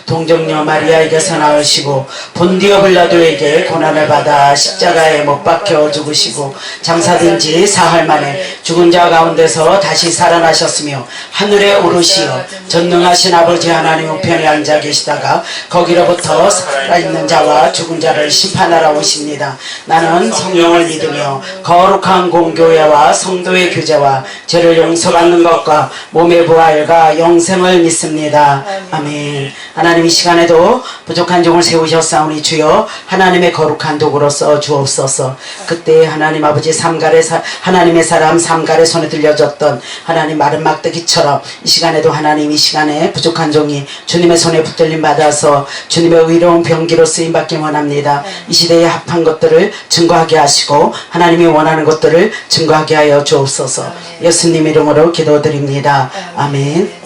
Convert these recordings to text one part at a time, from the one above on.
동정녀 마리아에게서 나으시고 본디오 빌라도에게 고난을 받아 십자가에 못 박혀 죽으시고 장사된 지 사흘 만에 죽은 자 가운데서 다시 살아나셨으며 하늘에 오르시어 전능하신 아버지 하나님 우편에 앉아 계시다가 거기로부터 살아있는 자와 죽은 자를 심판하러 오십니다. 나는 성령을 믿으며 거룩한 공교회와 성도의 교제와 죄를 용서받는 것과 몸의 부활과 영생을 믿습니다. 아멘. 하나님 이 시간에도 부족한 종을 세우셨사오니 주여 하나님의 거룩한 도구로 써 주옵소서. 그때 하나님 아버지 하나님의 사람 삼갈의 손에 들려졌던 하나님 마른 막대기처럼 이 시간에도 하나님 이 시간에 부족한 종이 주님의 손에 붙들림 받아서 주님의 의로운 병기로 쓰임받기 원합니다. 이 시대에 합한 것들을 증거하게 하시고 하나님이 원하는 것들을 증거하게 하여 주옵소서. 예수님 이름으로 기도드립니다. 아멘.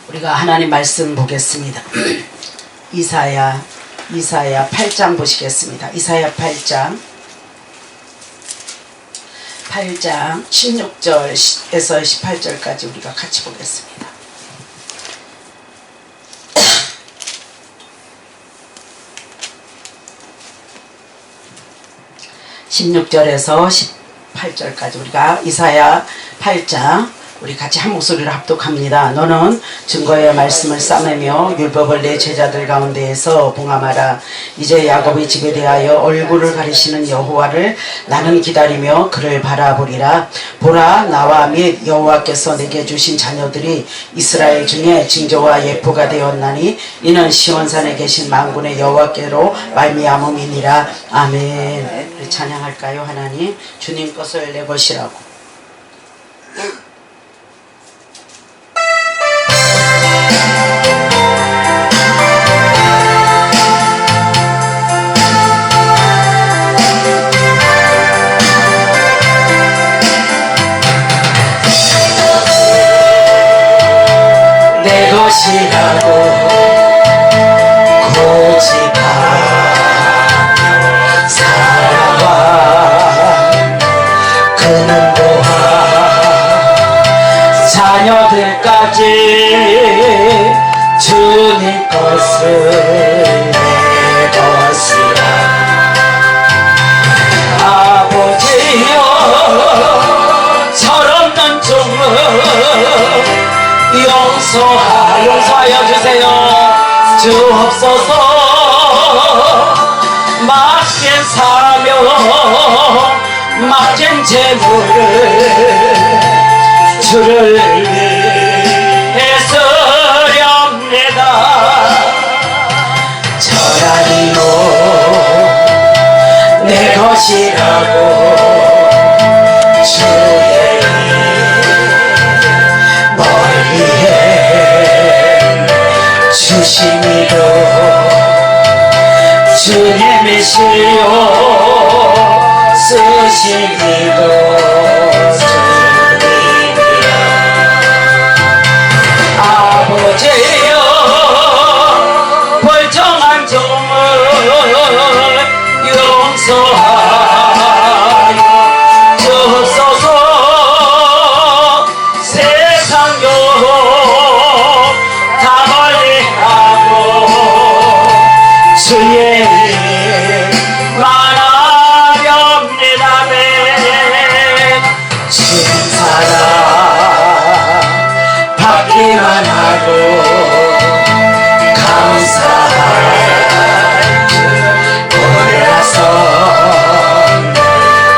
우리가 하나님 말씀 보겠습니다. 이사야 8장 보시겠습니다. 이사야 8장 16절에서 18절까지 우리가 같이 보겠습니다. (16절에서 18절까지) 우리가 이사야 8장 우리 같이 한 목소리로 합독합니다. 너는 증거의 말씀을 싸매며 율법을 내 제자들 가운데에서 봉함하라. 이제 야곱의 집에 대하여 얼굴을 가리시는 여호와를 나는 기다리며 그를 바라보리라. 보라, 나와 및 여호와께서 내게 주신 자녀들이 이스라엘 중에 징조와 예표가 되었나니 이는 시온산에 계신 만군의 여호와께로 말미암음이니라. 아멘. 우리 찬양할까요? 하나님 주님 것을 내 것이라고. 내 것이라고 고집하며 살아와. 그는 또한 자녀들까지 주님 것을 내 것이라. 아버지여 철없는 종을 용서하여 주세요. 주옵소서. 맡긴 사명 맡긴 재물을 주를 위해 쓰렵니다. 저라니요 내 것이라고 주의 멀리해 주심이도 주님의 시요 쓰시기도 주님이라. 아버지여 벌정한 종을 용서하여 주옵소서. 세상 유혹 다 멀리하고 주의 일만 하렵니다. 주님 사랑 받기만 하고 감사할 줄 몰라서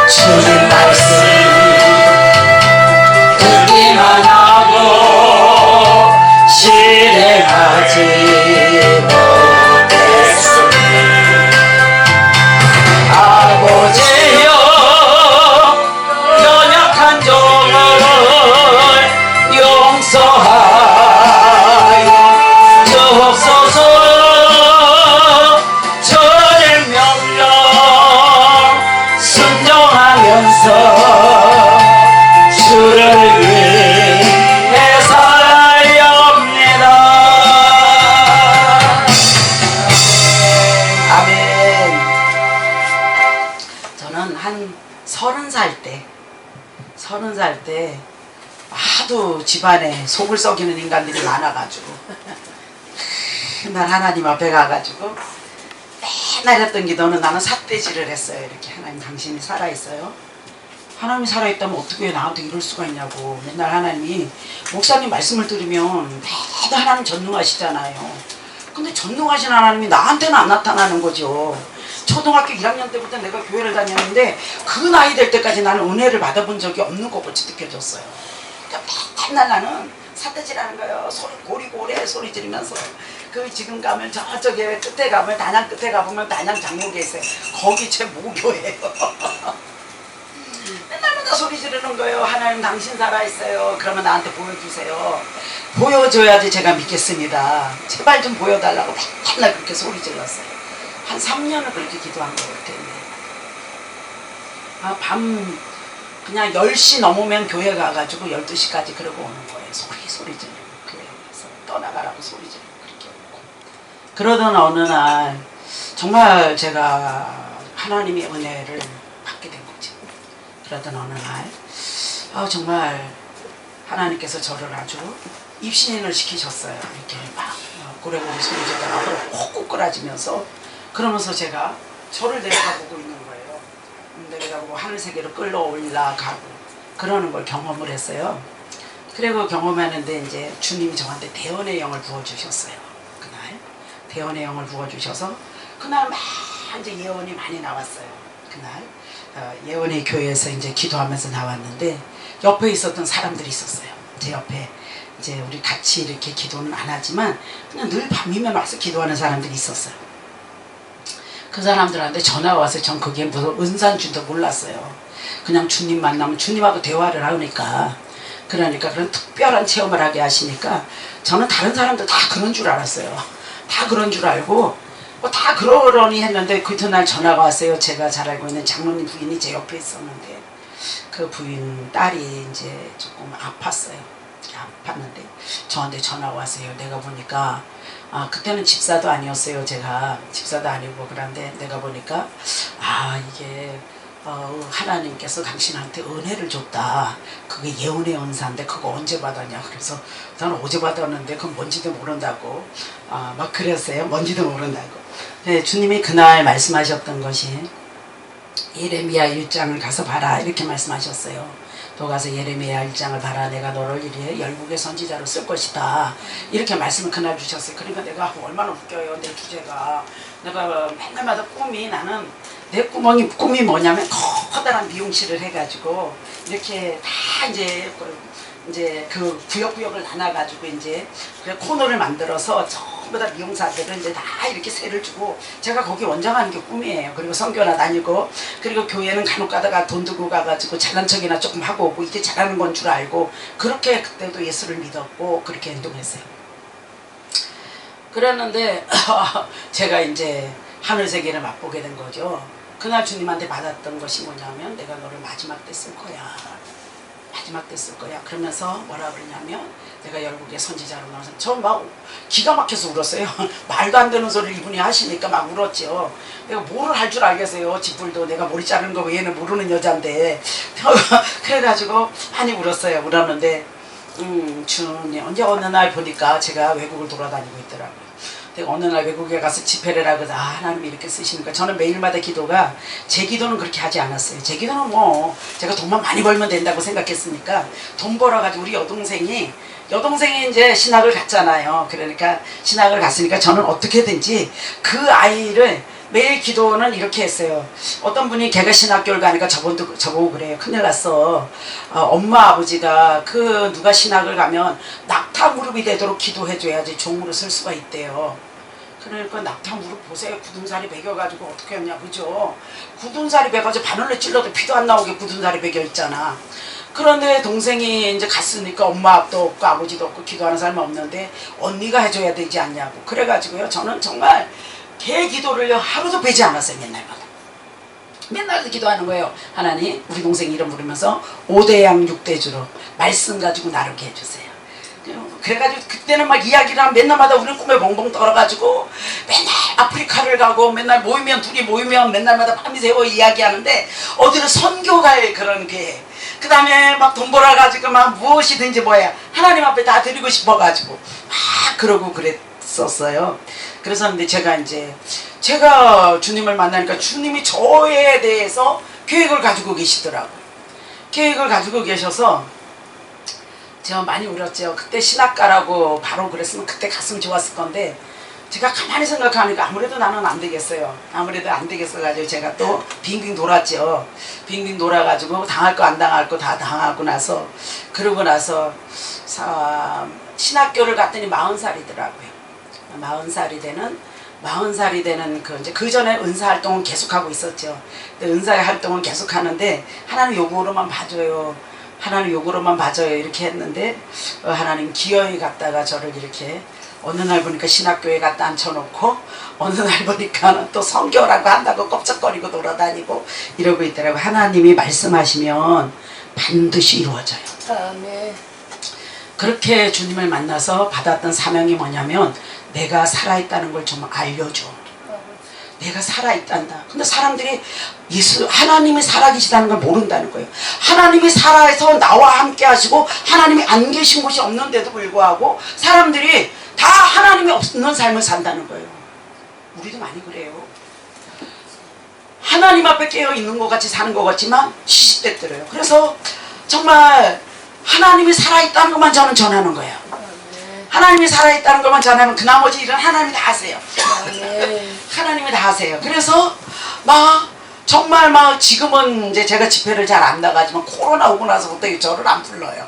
주님 말씀 듣기만 하고 실행하지 못했으니. 아버지여 연약한 종을 용서하여 주옵소서. 주의 명령 순종하면서 주를 위해 살렵니다. 아멘. 저는 한 30살 때 하도 집안에 속을 썩이는 인간들이 많아가지고 맨날 하나님 앞에 가가지고 맨날 했던 기도는 나는 삿대질을 했어요. 이렇게 하나님 당신이 살아있어요. 하나님이 살아있다면 어떻게 나한테 이럴 수가 있냐고. 맨날 하나님이 목사님 말씀을 들으면 맨날 하나님 전능하시잖아요. 근데 전능하신 하나님이 나한테는 안 나타나는 거죠. 초등학교 1학년 때부터 내가 교회를 다녔는데 그 나이 될 때까지 나는 은혜를 받아본 적이 없는 것 같이 느껴졌어요. 그러니까 맨날 나는 삿대질하는 거예요. 소리 고리고래 소리 지르면서. 그 지금 가면 저쪽에 끝에 가면 단양 끝에 가보면 단양 장로교 있어요. 거기 제 모교예요. 맨날 소리 지르는 거예요. 하나님 당신 살아있어요. 그러면 나한테 보여주세요. 보여줘야지 제가 믿겠습니다. 제발 좀 보여달라고 맨날 그렇게 소리 질렀어요. 한 3년을 그렇게 기도한 것 같아요. 밤 그냥 10시 넘으면 교회 가가지고 12시까지 그러고 오는 거예요. 소리 지르고 교회 가서 떠나가라고 소리 지르고 그렇게 오고. 그러던 어느 날 정말 제가 하나님의 은혜를 받게 된 거죠. 그러던 어느 날 정말 하나님께서 저를 아주 입신인을 시키셨어요. 이렇게 막 고래고래 소리 지르다가 콕콕 끓어지면서 그러면서 제가 저를 내려다보고 있는 거예요. 내려다보고 하늘세계로 끌어올라가고 그러는 걸 경험을 했어요. 그리고 경험하는데 이제 주님이 저한테 대언의 영을 부어주셨어요. 그날 대언의 영을 부어주셔서 그날 막 이제 예언이 많이 나왔어요. 그날 예언의 교회에서 이제 기도하면서 나왔는데 옆에 있었던 사람들이 있었어요. 제 옆에 이제 우리 같이 이렇게 기도는 안 하지만 그냥 늘 밤이면 와서 기도하는 사람들이 있었어요. 그 사람들한테 전화가 와서 전 그게 무슨 은사인 줄도 몰랐어요. 그냥 주님 만나면 주님하고 대화를 하니까 그러니까 그런 특별한 체험을 하게 하시니까 저는 다른 사람도 다 그런 줄 알았어요. 다 그런 줄 알고 다 그러려니 했는데 그 이튿날 전화가 왔어요. 제가 잘 알고 있는 장로님 부인이 제 옆에 있었는데 그 부인 딸이 이제 조금 아팠어요. 아팠는데 저한테 전화가 왔어요. 내가 보니까 그때는 집사도 아니었어요. 제가 집사도 아니고 그런데 내가 보니까 이게 하나님께서 당신한테 은혜를 줬다. 그게 예언의 은사인데 그거 언제 받았냐. 그래서 나는 어제 받았는데 그건 뭔지도 모른다고 막 그랬어요. 뭔지도 모른다고. 네, 주님이 그날 말씀하셨던 것이 예레미야 1장을 가서 봐라 이렇게 말씀하셨어요. 너 가서 예레미야 1장을 봐라. 내가 너를 이리 열국의 선지자로 쓸 것이다. 이렇게 말씀을 그날 주셨어요. 그러니까 내가 얼마나 웃겨요. 내 주제가. 내가 맨날마다 나는 내 꿈이 뭐냐면 커다란 미용실을 해가지고 이렇게 다 이제 그 구역구역을 나눠가지고 이제 코너를 만들어서 전부 다 미용사들은 이제 다 이렇게 세를 주고 제가 거기 원장하는 게 꿈이에요. 그리고 선교나 다니고 그리고 교회는 간혹 가다가 돈 들고 가가지고 잘난 척이나 조금 하고 오고 이게 잘하는 건 줄 알고 그렇게 그때도 예수를 믿었고 그렇게 행동했어요. 그랬는데 제가 이제 하늘세계를 맛보게 된 거죠. 그날 주님한테 받았던 것이 뭐냐면 내가 너를 마지막 때 쓸 거야. 마지막 때 쓸 거야. 그러면서 뭐라 그러냐면 내가 열국의 선지자로 나와서 저 막 기가 막혀서 울었어요. 말도 안 되는 소리를 이분이 하시니까 막 울었죠. 내가 뭐를 할 줄 알겠어요. 집불도 내가 머리 자르는 거 외에는 모르는 여잔데 그래가지고 많이 울었어요. 울었는데 주님 언제 어느 날 보니까 제가 외국을 돌아다니고 있더라고요. 어느 날 외국에 가서 집회를 하거든. 하나님이 이렇게 쓰시니까 저는 매일마다 기도가 제 기도는 그렇게 하지 않았어요. 제 기도는 뭐 제가 돈만 많이 벌면 된다고 생각했으니까 돈 벌어가지고 우리 여동생이 이제 신학을 갔잖아요. 그러니까 신학을 갔으니까 저는 어떻게든지 그 아이를 매일 기도는 이렇게 했어요. 어떤 분이 걔가 신학교를 가니까 저보고 그래요. 큰일 났어. 엄마 아버지가 누가 신학을 가면 낙타 무릎이 되도록 기도해줘야지 종으로 쓸 수가 있대요. 그러니까 낙타 무릎 보세요. 굳은살이 베겨가지고 어떻게 했냐 그죠? 굳은살이 베가지고 바늘로 찔러도 피도 안 나오게 굳은살이 베겨 있잖아. 그런데 동생이 이제 갔으니까 엄마 아빠도 없고 아버지도 없고 기도하는 사람이 없는데 언니가 해줘야 되지 않냐고. 그래가지고요 저는 정말 걔 기도를 하루도 빼지 않았어요. 맨날 기도하는 거예요. 하나님 우리 동생 이름 부르면서 5대양 6대주로 말씀 가지고 나르게 해주세요. 그래가지고 그때는 막 이야기를 하면 맨날마다 우리는 꿈에 벙벙 떨어가지고 맨날 아프리카를 가고 맨날 둘이 모이면 맨날마다 밤이 새워 이야기하는데 어디를 선교 갈 그런 게 그 다음에 막 돈 벌어가지고 막 무엇이든지 하나님 앞에 다 드리고 싶어가지고 막 그러고 그랬어요. 있었어요. 그래서 근데 제가 주님을 만나니까 주님이 저에 대해서 계획을 가지고 계시더라고요. 계획을 가지고 계셔서 제가 많이 울었죠. 그때 신학가라고 바로 그랬으면 그때 갔으면 좋았을 건데 제가 가만히 생각하니까 아무래도 나는 안 되겠어요. 아무래도 안 되겠어가지고 제가 또 빙빙 돌았죠. 빙빙 돌아가지고 당할 거 안 당할 거 다 당하고 나서 그러고 나서 신학교를 갔더니 40살이더라고요. 40살이 되는 그 전에 은사 활동은 계속하고 있었죠. 근데 은사 활동은 계속 하는데 하나님 요구로만 봐줘요. 하나님 요구로만 봐줘요. 이렇게 했는데 하나님 기어이 갔다가 저를 이렇게 어느 날 보니까 신학교에 갖다 앉혀놓고 어느 날 보니까 또 성교라고 한다고 껍적거리고 돌아다니고 이러고 있더라고요. 하나님이 말씀하시면 반드시 이루어져요. 아멘. 그렇게 주님을 만나서 받았던 사명이 뭐냐면 내가 살아있다는 걸 좀 알려줘. 내가 살아있단다. 근데 사람들이 하나님이 살아계시다는 걸 모른다는 거예요. 하나님이 살아서 나와 함께 하시고 하나님이 안 계신 곳이 없는데도 불구하고 사람들이 다 하나님이 없는 삶을 산다는 거예요. 우리도 많이 그래요. 하나님 앞에 깨어 있는 것 같이 사는 것 같지만 시시때때려요. 그래서 정말 하나님이 살아있다는 것만 저는 전하는 거예요. 하나님이 살아있다는 것만 전하면 그 나머지 일은 하나님이 다 하세요. 하나님이 다 하세요. 그래서 정말 지금은 이제 제가 집회를 잘 안 나가지만 코로나 오고 나서부터 저를 안 불러요.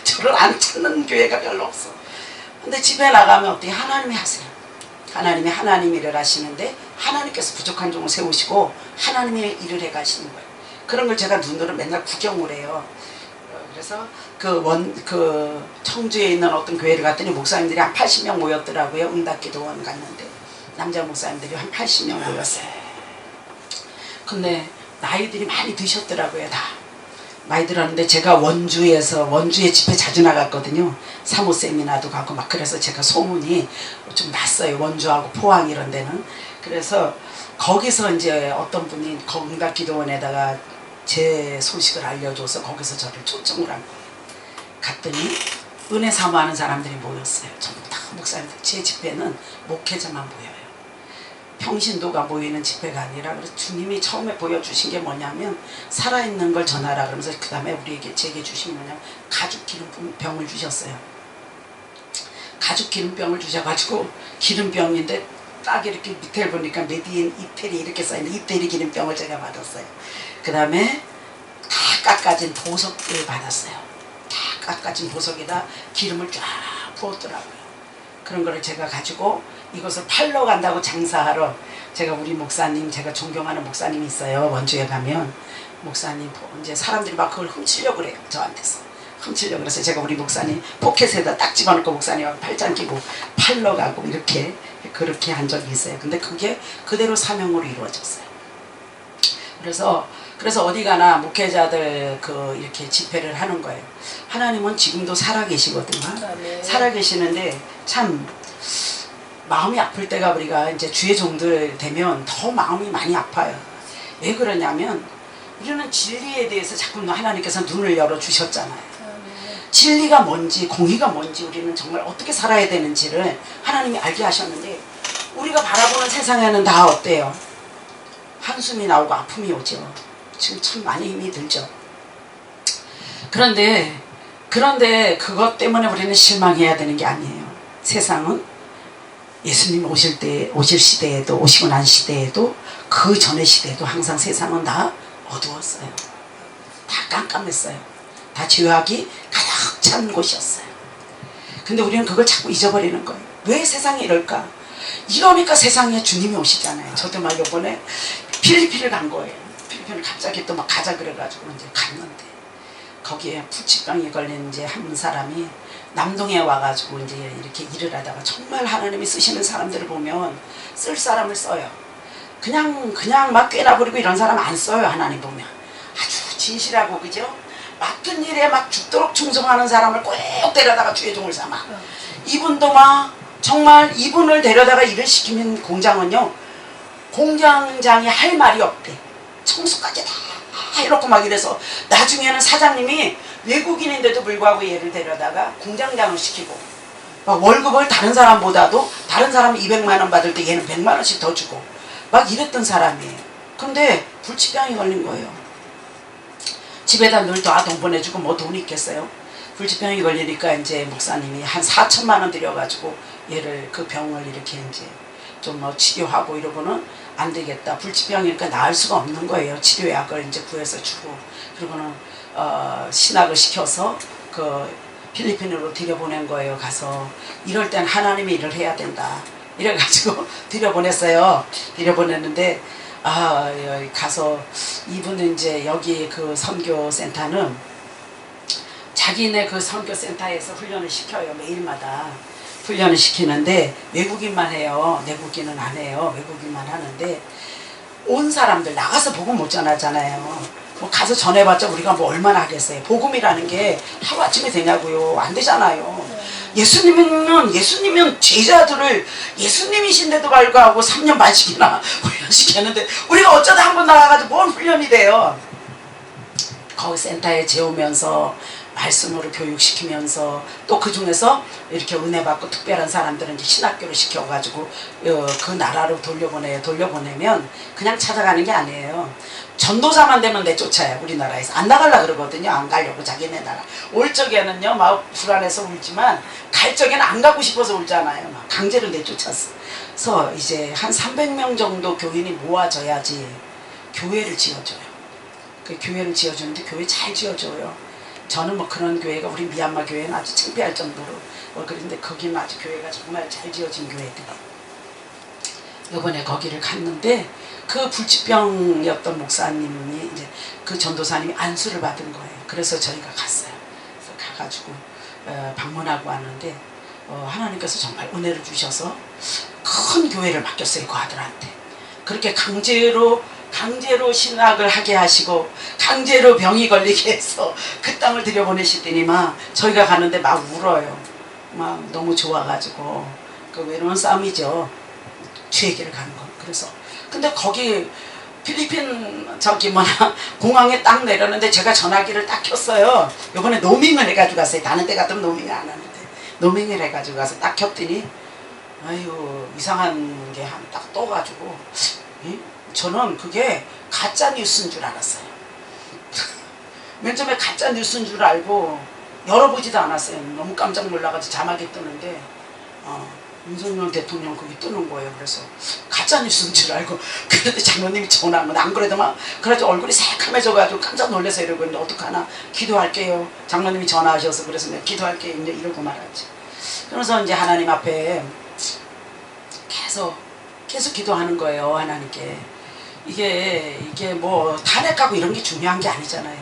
저를 안 찾는 교회가 별로 없어. 근데 집에 나가면 어떻게 하나님이 하세요. 하나님이 하나님 일을 하시는데 하나님께서 부족한 종을 세우시고 하나님의 일을 해가시는 거예요. 그런 걸 제가 눈으로 맨날 구경을 해요. 그래서 청주에 있는 어떤 교회를 갔더니 목사님들이 한 80명 모였더라고요. 응답기도원 갔는데 남자 목사님들이 한 80명 모였어요. 근데 나이들이 많이 드셨더라고요. 다 많이 들었는데 제가 원주에 집회 자주 나갔거든요. 사모 세미나도 가고 그래서 제가 소문이 좀 났어요. 원주하고 포항 이런 데는. 그래서 거기서 이제 어떤 분이 응답기도원에다가 제 소식을 알려줘서 거기서 저를 초청을 한 거예요. 갔더니 은혜 사모하는 사람들이 모였어요. 전부 다 목사님들. 제 집회는 목회자만 모여요. 평신도가 모이는 집회가 아니라 그래서 주님이 처음에 보여주신 게 뭐냐면 살아있는 걸 전하라 그러면서 그 다음에 제게 주신 게 뭐냐면 가죽 기름병을 주셨어요. 가죽 기름병을 주셔가지고 기름병인데 딱 이렇게 밑에 보니까 메디인 이태리 이렇게 써있는 이태리 기름병을 제가 받았어요. 그 다음에 다 깎아진 보석을 받았어요. 다 깎아진 보석에다 기름을 쫙 부었더라고요. 그런 거를 제가 가지고 이것을 팔러 간다고 장사하러 제가 우리 목사님, 제가 존경하는 목사님이 있어요. 원주에 가면 목사님 이제 사람들이 그걸 훔치려고 그래요. 저한테서 훔치려고 그래서 제가 우리 목사님 포켓에다 딱 집어넣고 목사님하고 팔짱 끼고 팔러 가고 그렇게 한 적이 있어요. 근데 그게 그대로 사명으로 이루어졌어요. 그래서 어디 가나 목회자들 이렇게 집회를 하는 거예요. 하나님은 지금도 살아계시거든요. 살아계시는데 참 마음이 아플 때가 우리가 이제 주의 종들 되면 더 마음이 많이 아파요. 왜 그러냐면 우리는 진리에 대해서 자꾸 하나님께서 눈을 열어주셨잖아요. 진리가 뭔지 공의가 뭔지 우리는 정말 어떻게 살아야 되는지를 하나님이 알게 하셨는데 우리가 바라보는 세상에는 다 어때요? 한숨이 나오고 아픔이 오죠. 지금 참 많이 힘이 들죠. 그런데 그것 때문에 우리는 실망해야 되는 게 아니에요. 세상은 예수님 오실 시대에도 오시고 난 시대에도 그 전의 시대에도 항상 세상은 다 어두웠어요. 다 깜깜했어요. 다 죄악이 가득 찬 곳이었어요. 근데 우리는 그걸 자꾸 잊어버리는 거예요. 왜 세상이 이럴까? 이러니까 세상에 주님이 오시잖아요. 저도 요번에 필리핀을 간 거예요. 필리핀을 갑자기 또 가자 그래가지고 이제 갔는데 거기에 부치병이 걸린 이제 한 사람이 남동에 와가지고 이제 이렇게 일을 하다가 정말 하나님이 쓰시는 사람들을 보면 쓸 사람을 써요. 그냥 막 꿰나버리고 이런 사람 안 써요. 하나님 보면 아주 진실하고 그죠? 맡은 일에 죽도록 충성하는 사람을 꼭 데려다가 주의 종을 삼아. 이분도 정말 이분을 데려다가 일을 시키면 공장은요, 공장장이 할 말이 없대. 청소까지 다 이렇고 이래서 나중에는 사장님이 외국인인데도 불구하고 얘를 데려다가 공장장을 시키고 막 월급을 다른 사람보다도 다른 사람 200만 원 받을 때 얘는 100만 원씩 더 주고 막 이랬던 사람이에요. 근데 불치병이 걸린 거예요. 집에다 늘 돈 보내주고 뭐 돈이 있겠어요. 불치병이 걸리니까 이제 목사님이 한 4천만 원 들여가지고 얘를 그 병을 이렇게 이제 좀 뭐 치료하고 이러고는 안 되겠다. 불치병이니까 나을 수가 없는 거예요. 치료약을 이제 구해서 주고 그리고는 신학을 시켜서 그 필리핀으로 들여보낸 거예요. 가서 이럴 땐 하나님이 일을 해야 된다. 이래가지고 들여보냈어요. 들여보냈는데 여기 가서 이분은 이제 여기 그 선교센터는 자기네 그 선교센터에서 훈련을 시켜요. 매일마다 훈련을 시키는데 외국인만 해요. 내국인은 안 해요. 외국인만 하는데 온 사람들 나가서 복음 못 전하잖아요. 뭐 가서 전해봤자 우리가 뭐 얼마나 하겠어요. 복음이라는 게 하루아침에 되냐고요. 안 되잖아요. 예수님은 제자들을 예수님이신데도 불구하고 3년 반씩이나 훈련시켰는데 우리가 어쩌다 한 번 나가가지고 뭔 훈련이 돼요. 거기 센터에 재우면서 말씀으로 교육시키면서 또 그 중에서 이렇게 은혜 받고 특별한 사람들은 이제 신학교를 시켜가지고 그 나라로 돌려보내면 그냥 찾아가는 게 아니에요. 전도사만 되면 내쫓아요. 우리나라에서 안 나가려고 그러거든요. 안 가려고 자기네 나라. 올 적에는요 막 불안해서 울지만 갈 적에는 안 가고 싶어서 울잖아요. 막 강제로 내쫓았어. 그래서 이제 한 300명 정도 교인이 모아져야지 교회를 지어줘요. 그 교회를 지어주는데 교회 잘 지어줘요. 저는 뭐 그런 교회가 우리 미얀마 교회는 아주 창피할 정도로 그런데 거기는 아주 교회가 정말 잘 지어진 교회들. 이번에 거기를 갔는데 그 불치병이었던 목사님이 이제 그 전도사님이 안수를 받은 거예요. 그래서 저희가 갔어요. 그래서 가가지고 방문하고 왔는데 하나님께서 정말 은혜를 주셔서 큰 교회를 맡겼어요. 그 아들한테. 그렇게 강제로 신학을 하게 하시고 강제로 병이 걸리게 해서 그 땅을 들여보내시더니 막 저희가 가는데 막 울어요. 막 너무 좋아가지고 그 외로운 싸움이죠. 죄기를 가는 거. 그래서 근데 거기 필리핀 공항에 딱 내렸는데 제가 전화기를 딱 켰어요. 요번에 노밍을 해가지고 갔어요. 다른 때 같으면 노밍을 안 하는데 노밍을 해가지고 가서 딱 켰더니 아유 이상한 게 한 딱 떠가지고 저는 그게 가짜 뉴스인 줄 알았어요. 맨 처음에 가짜 뉴스인 줄 알고 열어보지도 않았어요. 너무 깜짝 놀라가지고 자막이 뜨는데 윤석열 대통령 거기 뜨는 거예요. 그래서 가짜 뉴스인 줄 알고 그런데 장로님이 전화하면 안 그래도 막 그래가지고 얼굴이 새카매져가지고 깜짝 놀라서 이러고 있는데 어떡하나 기도할게요. 장로님이 전화하셔서 그래서 내가 기도할게요. 이제 이러고 말았지. 그래서 이제 하나님 앞에 계속 기도하는 거예요. 하나님께. 이게 뭐 탄핵하고 이런 게 중요한 게 아니잖아요.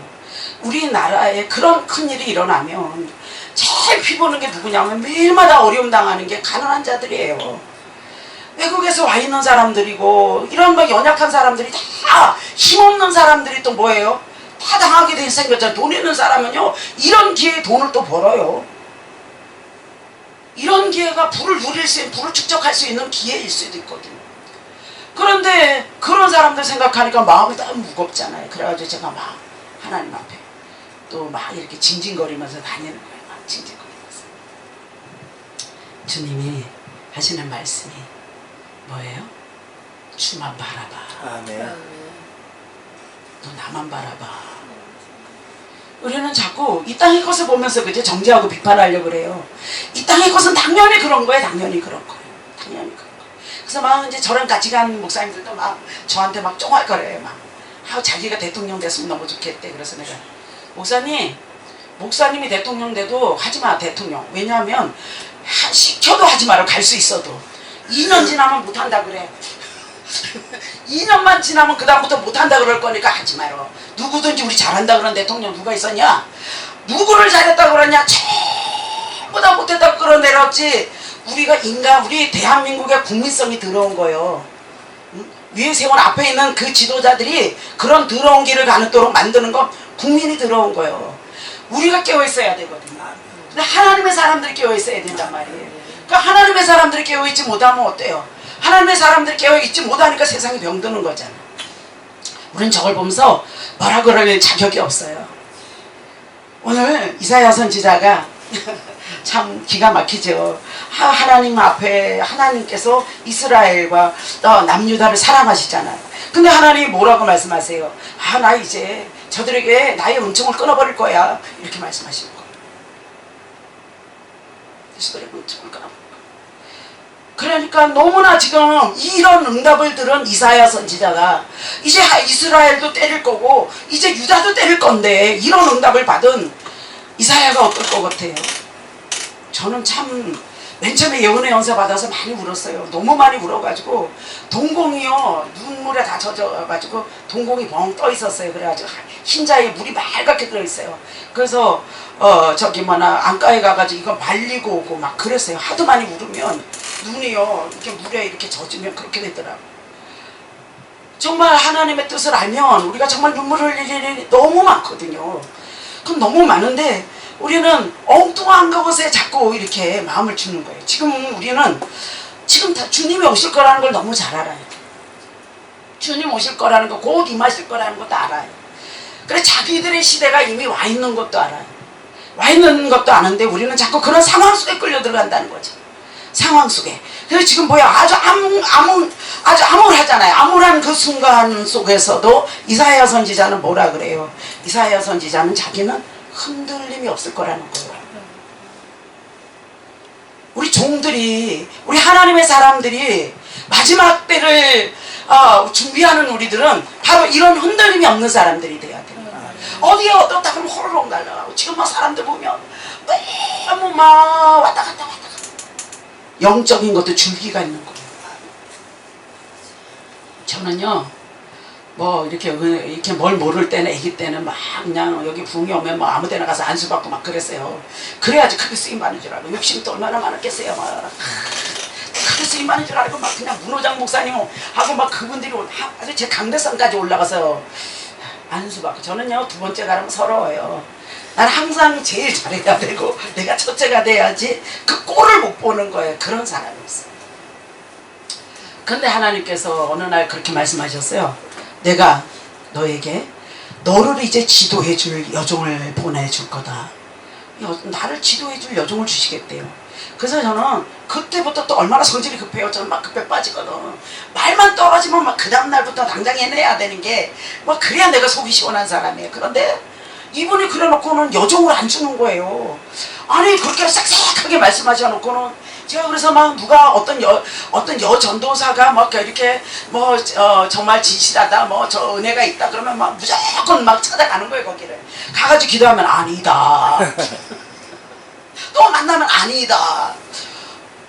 우리나라에 그런 큰일이 일어나면 제일 피보는 게 누구냐면 매일마다 어려움 당하는 게 가난한 자들이에요. 외국에서 와 있는 사람들이고 이런 막 연약한 사람들이 다 힘없는 사람들이 또 뭐예요? 다 당하게 생겼잖아요. 돈 있는 사람은요 이런 기회에 돈을 또 벌어요. 이런 기회가 불을 축적할 수 있는 기회일 수도 있거든요. 그런데 그런 사람들 생각하니까 마음이 너무 무겁잖아요. 그래가지고 제가 막 하나님 앞에 또 막 이렇게 징징거리면서 다니는 거예요. 막 징징거리면서. 주님이 하시는 말씀이 뭐예요? 주만 바라봐. 아멘. 너 나만 바라봐. 우리는 자꾸 이 땅의 것을 보면서 그제 정죄하고 비판하려고 그래요. 이 땅의 것은 당연히 그런 거예요. 당연히 그런 거예요. 당연히 그런 거예요. 그래서 막 이제 저랑 같이 간 목사님들도 막 저한테 막 쫑알거려요. 막 자기가 대통령 됐으면 너무 좋겠대. 그래서 내가 목사님이 대통령 돼도 하지마 대통령. 왜냐하면 시켜도 하지 마라. 갈 수 있어도 2년 지나면 못한다 그래. 2년만 지나면 그 다음부터 못한다 그럴 거니까 하지 마라. 누구든지 우리 잘한다 그런 대통령 누가 있었냐? 누구를 잘했다고 그러냐? 전부 다 못했다고 끌어내렸지. 우리 대한민국의 국민성이 들어온 거예요. 위에 세운 앞에 있는 그 지도자들이 그런 더러운 길을 가는도록 만드는 건 국민이 들어온 거예요. 우리가 깨어있어야 되거든요. 근데 하나님의 사람들이 깨어있어야 된단 말이에요. 그러니까 하나님의 사람들이 깨어있지 못하면 어때요? 하나님의 사람들이 깨어있지 못하니까 세상이 병드는 거잖아. 우리는 저걸 보면서 뭐라 그럴 자격이 없어요. 오늘 이사야 선지자가 참 기가 막히죠. 하나님 앞에 하나님께서 이스라엘과 남유다를 사랑하시잖아요. 근데 하나님이 뭐라고 말씀하세요? 나 이제 저들에게 나의 은총을 끊어버릴 거야. 이렇게 말씀하시는 거예요. 저들의 은총을 끊어버릴 거야. 그러니까 너무나 지금 이런 응답을 들은 이사야 선지자가 이제 이스라엘도 때릴 거고 이제 유다도 때릴 건데 이런 응답을 받은 이사야가 어떨 것 같아요? 저는 참 맨 처음에 예언의 연사 받아서 많이 울었어요. 너무 많이 울어가지고 동공이요 눈물에 다 젖어가지고 동공이 벙 떠 있었어요. 그래가지고 흰자에 물이 맑게 들어있어요. 그래서 안가에 가가지고 이거 말리고 오고 막 그랬어요. 하도 많이 울으면 눈이요 이렇게 물에 이렇게 젖으면 그렇게 되더라고요. 정말 하나님의 뜻을 알면 우리가 정말 눈물 흘릴 일이 너무 많거든요. 그럼 너무 많은데 우리는 엉뚱한 것에 자꾸 이렇게 마음을 주는 거예요. 지금 우리는 지금 다 주님이 오실 거라는 걸 너무 잘 알아요. 주님 오실 거라는 거, 곧 임하실 거라는 것도 알아요. 그래 자기들의 시대가 이미 와 있는 것도 알아요. 와 있는 것도 아는데 우리는 자꾸 그런 상황 속에 끌려 들어간다는 거죠. 상황 속에. 그래서 지금 뭐야 아주 암울하잖아요. 암울한 그 순간 속에서도 이사야 선지자는 뭐라 그래요? 이사야 선지자는 자기는 흔들림이 없을 거라는 거예요. 우리 종들이 우리 하나님의 사람들이 마지막 때를 준비하는 우리들은 바로 이런 흔들림이 없는 사람들이 돼야 돼요. 어디에 어떻다 그러면 호로록 날아가고 지금 막 사람들 보면 너무 막 왔다 갔다 영적인 것도 줄기가 있는 거예요. 저는요 뭐 이렇게 뭘 모를 때는 애기 때는 막 그냥 여기 부흥이 오면 뭐 아무 데나 가서 안수 받고 막 그랬어요. 그래야지 크게 쓰임 많은 줄 알고 욕심도 얼마나 많았겠어요. 막 크게 쓰임 많은 줄 알고 막 그냥 문호장 목사님하고 막 그분들이 아주 제 강대상까지 올라가서 안수 받고 저는요 두 번째 가면 서러워요. 난 항상 제일 잘해야 되고 내가 첫째가 돼야지 그 꼴을 못 보는 거예요. 그런 사람이었어요. 근데 하나님께서 어느 날 그렇게 말씀하셨어요. 내가 너에게 너를 이제 지도해 줄 여종을 보내줄 거다. 나를 지도해 줄 여종을 주시겠대요. 그래서 저는 그때부터 또 얼마나 성질이 급해요. 저는 막 급해 빠지거든. 말만 떨어지면 막 그 다음날부터 당장 해내야 되는 게 뭐 그래야 내가 속이 시원한 사람이에요. 그런데 이분이 그래놓고는 여종을 안 주는 거예요. 아니 그렇게 싹싹하게 말씀하셔놓고는 제가 그래서 막 누가 어떤 여 전도사가 막 이렇게 정말 진실하다 저 은혜가 있다 그러면 막 무조건 막 찾아가는 거예요. 거기를 가가지고 기도하면 아니다. 또 만나면 아니다.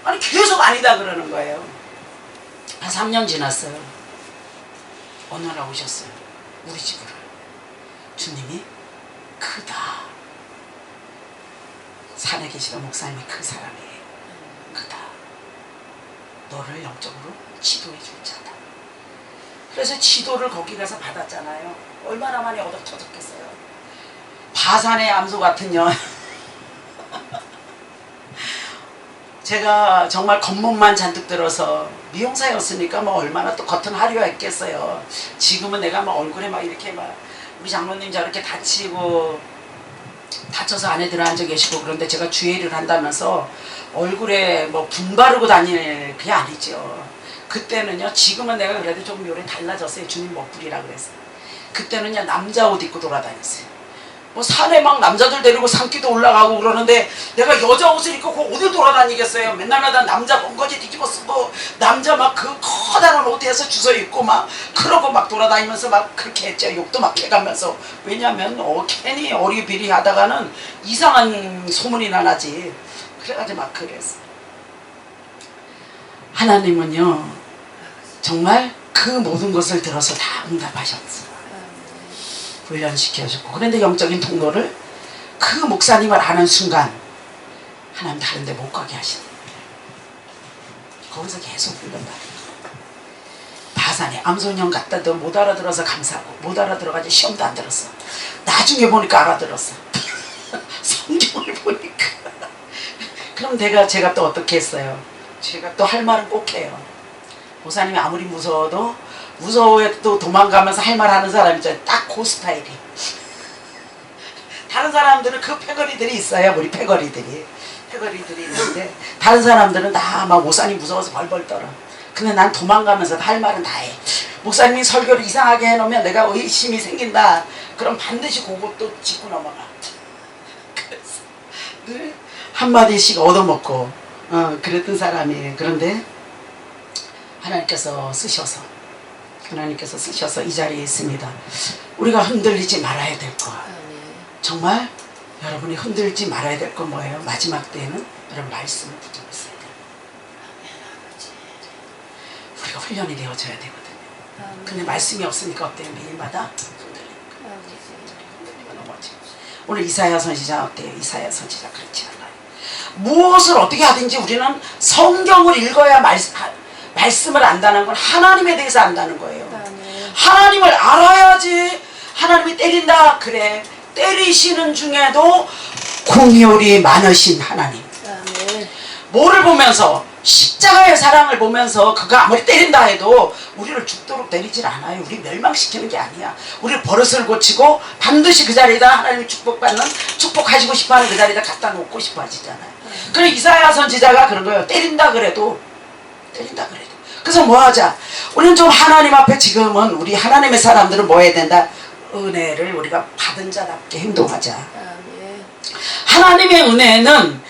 아니 계속 아니다 그러는 거예요. 한 3년 지났어요. 어느 날 오셨어요. 우리 집으로. 주님이 크다. 산에 계시던 목사님이 그 사람이에요. 크다. 너를 영적으로 지도해 줄 자다. 그래서 지도를 거기 가서 받았잖아요. 얼마나 많이 얻어터졌겠어요. 바산의 암소 같은요. 제가 정말 겉멋만 잔뜩 들어서 미용사였으니까 뭐 얼마나 또 겉은 화려했겠어요. 지금은 내가 막 얼굴에 막 이렇게 막 우리 장로님 저렇게 다쳐서 안에 들어앉아 계시고 그런데 제가 주의를 한다면서 얼굴에 뭐 분 바르고 다닐 그게 아니죠. 그때는요 지금은 내가 그래도 좀 요래 달라졌어요. 주님 먹부리라 그랬어요. 그때는요 남자 옷 입고 돌아다녔어요. 뭐 산에 막 남자들 데리고 산기도 올라가고 그러는데 내가 여자 옷을 입고 그 어딜 돌아다니겠어요. 맨날마다 남자 번거지 뒤집어 쓰고 남자 막 그 커다란 옷에서 주워 입고 막 그러고 막 돌아다니면서 막 그렇게 했죠. 욕도 막 해가면서. 왜냐면 괜히 어리비리 하다가는 이상한 소문이 나지. 그래가지고 막 그랬어. 하나님은요 정말 그 모든 것을 들어서 다 응답하셨어. 훈련시켜주고. 그런데 영적인 통로를 그 목사님을 아는 순간 하나님 다른 데 못 가게 하시는 거예요. 거기서 계속 훈련받는 바산에 암소년 갖다도 못 알아들어서 감사하고 못 알아들어가지고 시험도 안 들었어. 나중에 보니까 알아들었어. 성경을 보니까. 그럼 제가 또 어떻게 했어요? 제가 또 할 말은 꼭 해요. 목사님이 아무리 무서워도 무서워도 도망가면서 할 말 하는 사람 있잖아요. 딱 그 스타일이. 다른 사람들은 그 패거리들이 있어요. 우리 패거리들이 있는데 다른 사람들은 다 막 목사님 무서워서 벌벌 떨어. 근데 난 도망가면서 할 말은 다 해. 목사님이 설교를 이상하게 해놓으면 내가 의심이 생긴다. 그럼 반드시 그것도 짚고 넘어가. 그래서 늘 한마디씩 얻어먹고 그랬던 사람이에요. 그런데 하나님께서 쓰셔서 이 자리에 있습니다. 우리가 흔들리지 말아야 될 것. 정말 여러분이 흔들지 말아야 될 건 뭐예요? 마지막 때에는 여러분 말씀을 붙들고 있어야 돼요. 우리가 훈련이 되어져야 되거든요. 근데 말씀이 없으니까 어때요? 매일마다 흔들리니까 넘어지. 오늘 이사야 선지자 어때요? 이사야 선지자 그렇지 않아요. 무엇을 어떻게 하든지 우리는 성경을 읽어야 말씀을 안다는 건 하나님에 대해서 안다는 거예요. 하나님을 알아야지. 하나님이 때린다 그래. 때리시는 중에도 공효리 많으신 하나님. 뭐를 보면서? 십자가의 사랑을 보면서 그가 아무리 때린다 해도 우리를 죽도록 때리질 않아요. 우리 멸망시키는 게 아니야. 우리 버릇을 고치고 반드시 그 자리에다 하나님이 축복하시고 싶어하는 그 자리에다 갖다 놓고 싶어 하시잖아요. 그래 이사야 선지자가 그런 거예요. 때린다 그래도. 그래서 뭐 하자? 우리는 좀 하나님 앞에 지금은 우리 하나님의 사람들은 뭐 해야 된다? 은혜를 우리가 받은 자답게 행동하자. 하나님의 은혜는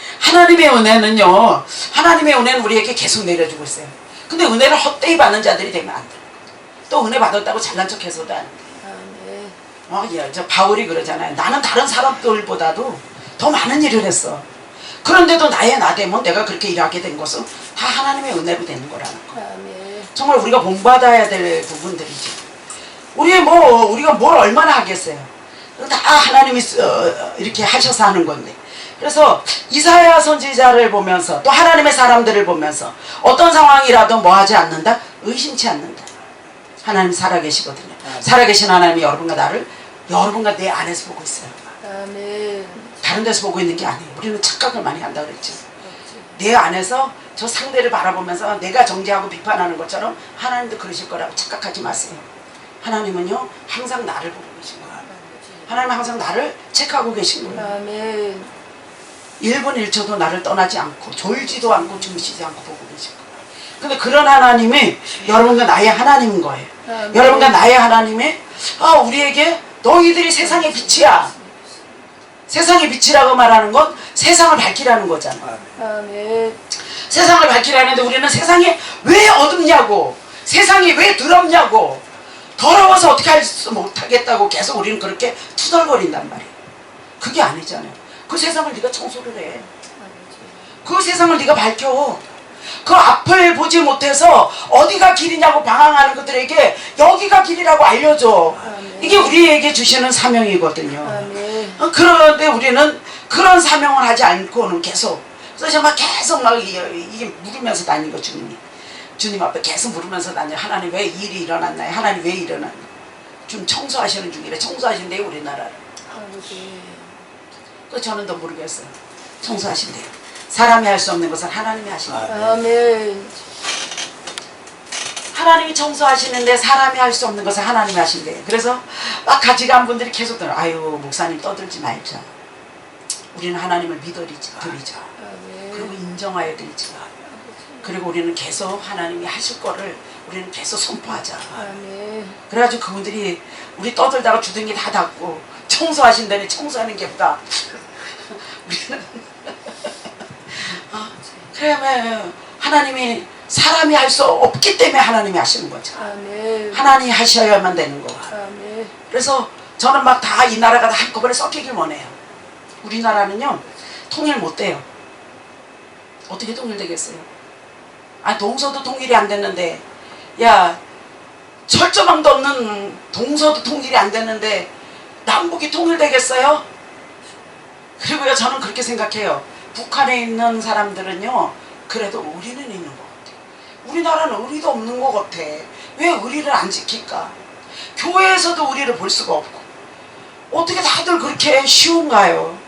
우리에게 계속 내려주고 있어요. 근데 은혜를 헛되이 받는 자들이 되면 안 돼. 또 은혜 받았다고 잘난 척 해서도 안 돼. 저 바울이 그러잖아요. 나는 다른 사람들보다도 더 많은 일을 했어. 그런데도 나의 나됨은 내가 그렇게 일하게 된 것은 다 하나님의 은혜로 되는 거라는 거. 정말 우리가 본받아야 될 부분들이지. 우리가 뭘 얼마나 하겠어요. 다 하나님이 이렇게 하셔서 하는 건데. 그래서 이사야 선지자를 보면서 또 하나님의 사람들을 보면서 어떤 상황이라도 뭐 하지 않는다? 의심치 않는다. 하나님 살아계시거든요. 살아계신 하나님이 여러분과 내 안에서 보고 있어요. 다른 데서 보고 있는 게 아니에요. 우리는 착각을 많이 한다 그랬죠. 내 안에서 저 상대를 바라보면서 내가 정죄하고 비판하는 것처럼 하나님도 그러실 거라고 착각하지 마세요. 하나님은요 항상 나를 보고 계신 거예요. 하나님은 항상 나를 체크하고 계신 거예요. 1분 1초도 나를 떠나지 않고 졸지도 않고 주무시지 않고 보고 계신 거예요. 근데 그런 하나님이 여러분과 나의 하나님인 거예요. 여러분과 나의 하나님이 우리에게 너희들이 세상의 빛이야. 세상의 빛이라고 말하는 건 세상을 밝히라는 거잖아. 세상을 밝히라는데 우리는 세상에 왜 어둡냐고, 세상이 왜 더럽냐고, 더러워서 어떻게 할 수 못하겠다고 계속 우리는 그렇게 투덜거린단 말이에요. 그게 아니잖아요. 그 세상을 네가 청소를 해. 그 세상을 네가 밝혀. 그 앞을 보지 못해서 어디가 길이냐고 방황하는 것들에게 여기가 길이라고 알려줘. 이게 우리에게 주시는 사명이거든요. 그런데 우리는 그런 사명을 하지 않고는 계속, 그래서 정말 계속 막 이게 물으면서 다닌 거 주님 앞에 계속 물으면서 다녀요. 하나님 왜 일이 일어났나요? 하나님 왜 일어났나요? 좀 청소하시는 중이래. 청소하신대요 우리나라를. 그 저는 더 모르겠어요. 청소하신대요. 사람이 할 수 없는 것은 하나님이 하신대요. 아멘. 하나님이 청소하시는데 사람이 할 수 없는 것을 하나님이 하신대요. 그래서 막 같이 간 분들이 계속 들어. 아유 목사님 떠들지 말자. 우리는 하나님을 믿어드리자. 그리고 인정하여 드리자. 그리고 우리는 계속 하나님이 하실 거를 우리는 계속 선포하자. 그래가지고 그분들이 우리 떠들다가 주둥이 다 닫고 청소하신다니 청소하는 게 없다. 우리는 그러면 하나님이 사람이 할 수 없기 때문에 하나님이 하시는 거죠. 하나님이 하셔야만 되는 거. 그래서 저는 막 다 이 나라가 다 한꺼번에 섞이길 원해요. 우리나라는요 통일 못 돼요. 어떻게 통일되겠어요? 동서도 통일이 안 됐는데, 야 철조망도 없는 동서도 통일이 안 됐는데 남북이 통일되겠어요? 그리고요 저는 그렇게 생각해요. 북한에 있는 사람들은요 그래도 의리는 있는 것 같아. 우리나라는 의리도 없는 것 같아. 왜 의리를 안 지킬까? 교회에서도 의리를 볼 수가 없고 어떻게 다들 그렇게 쉬운가요?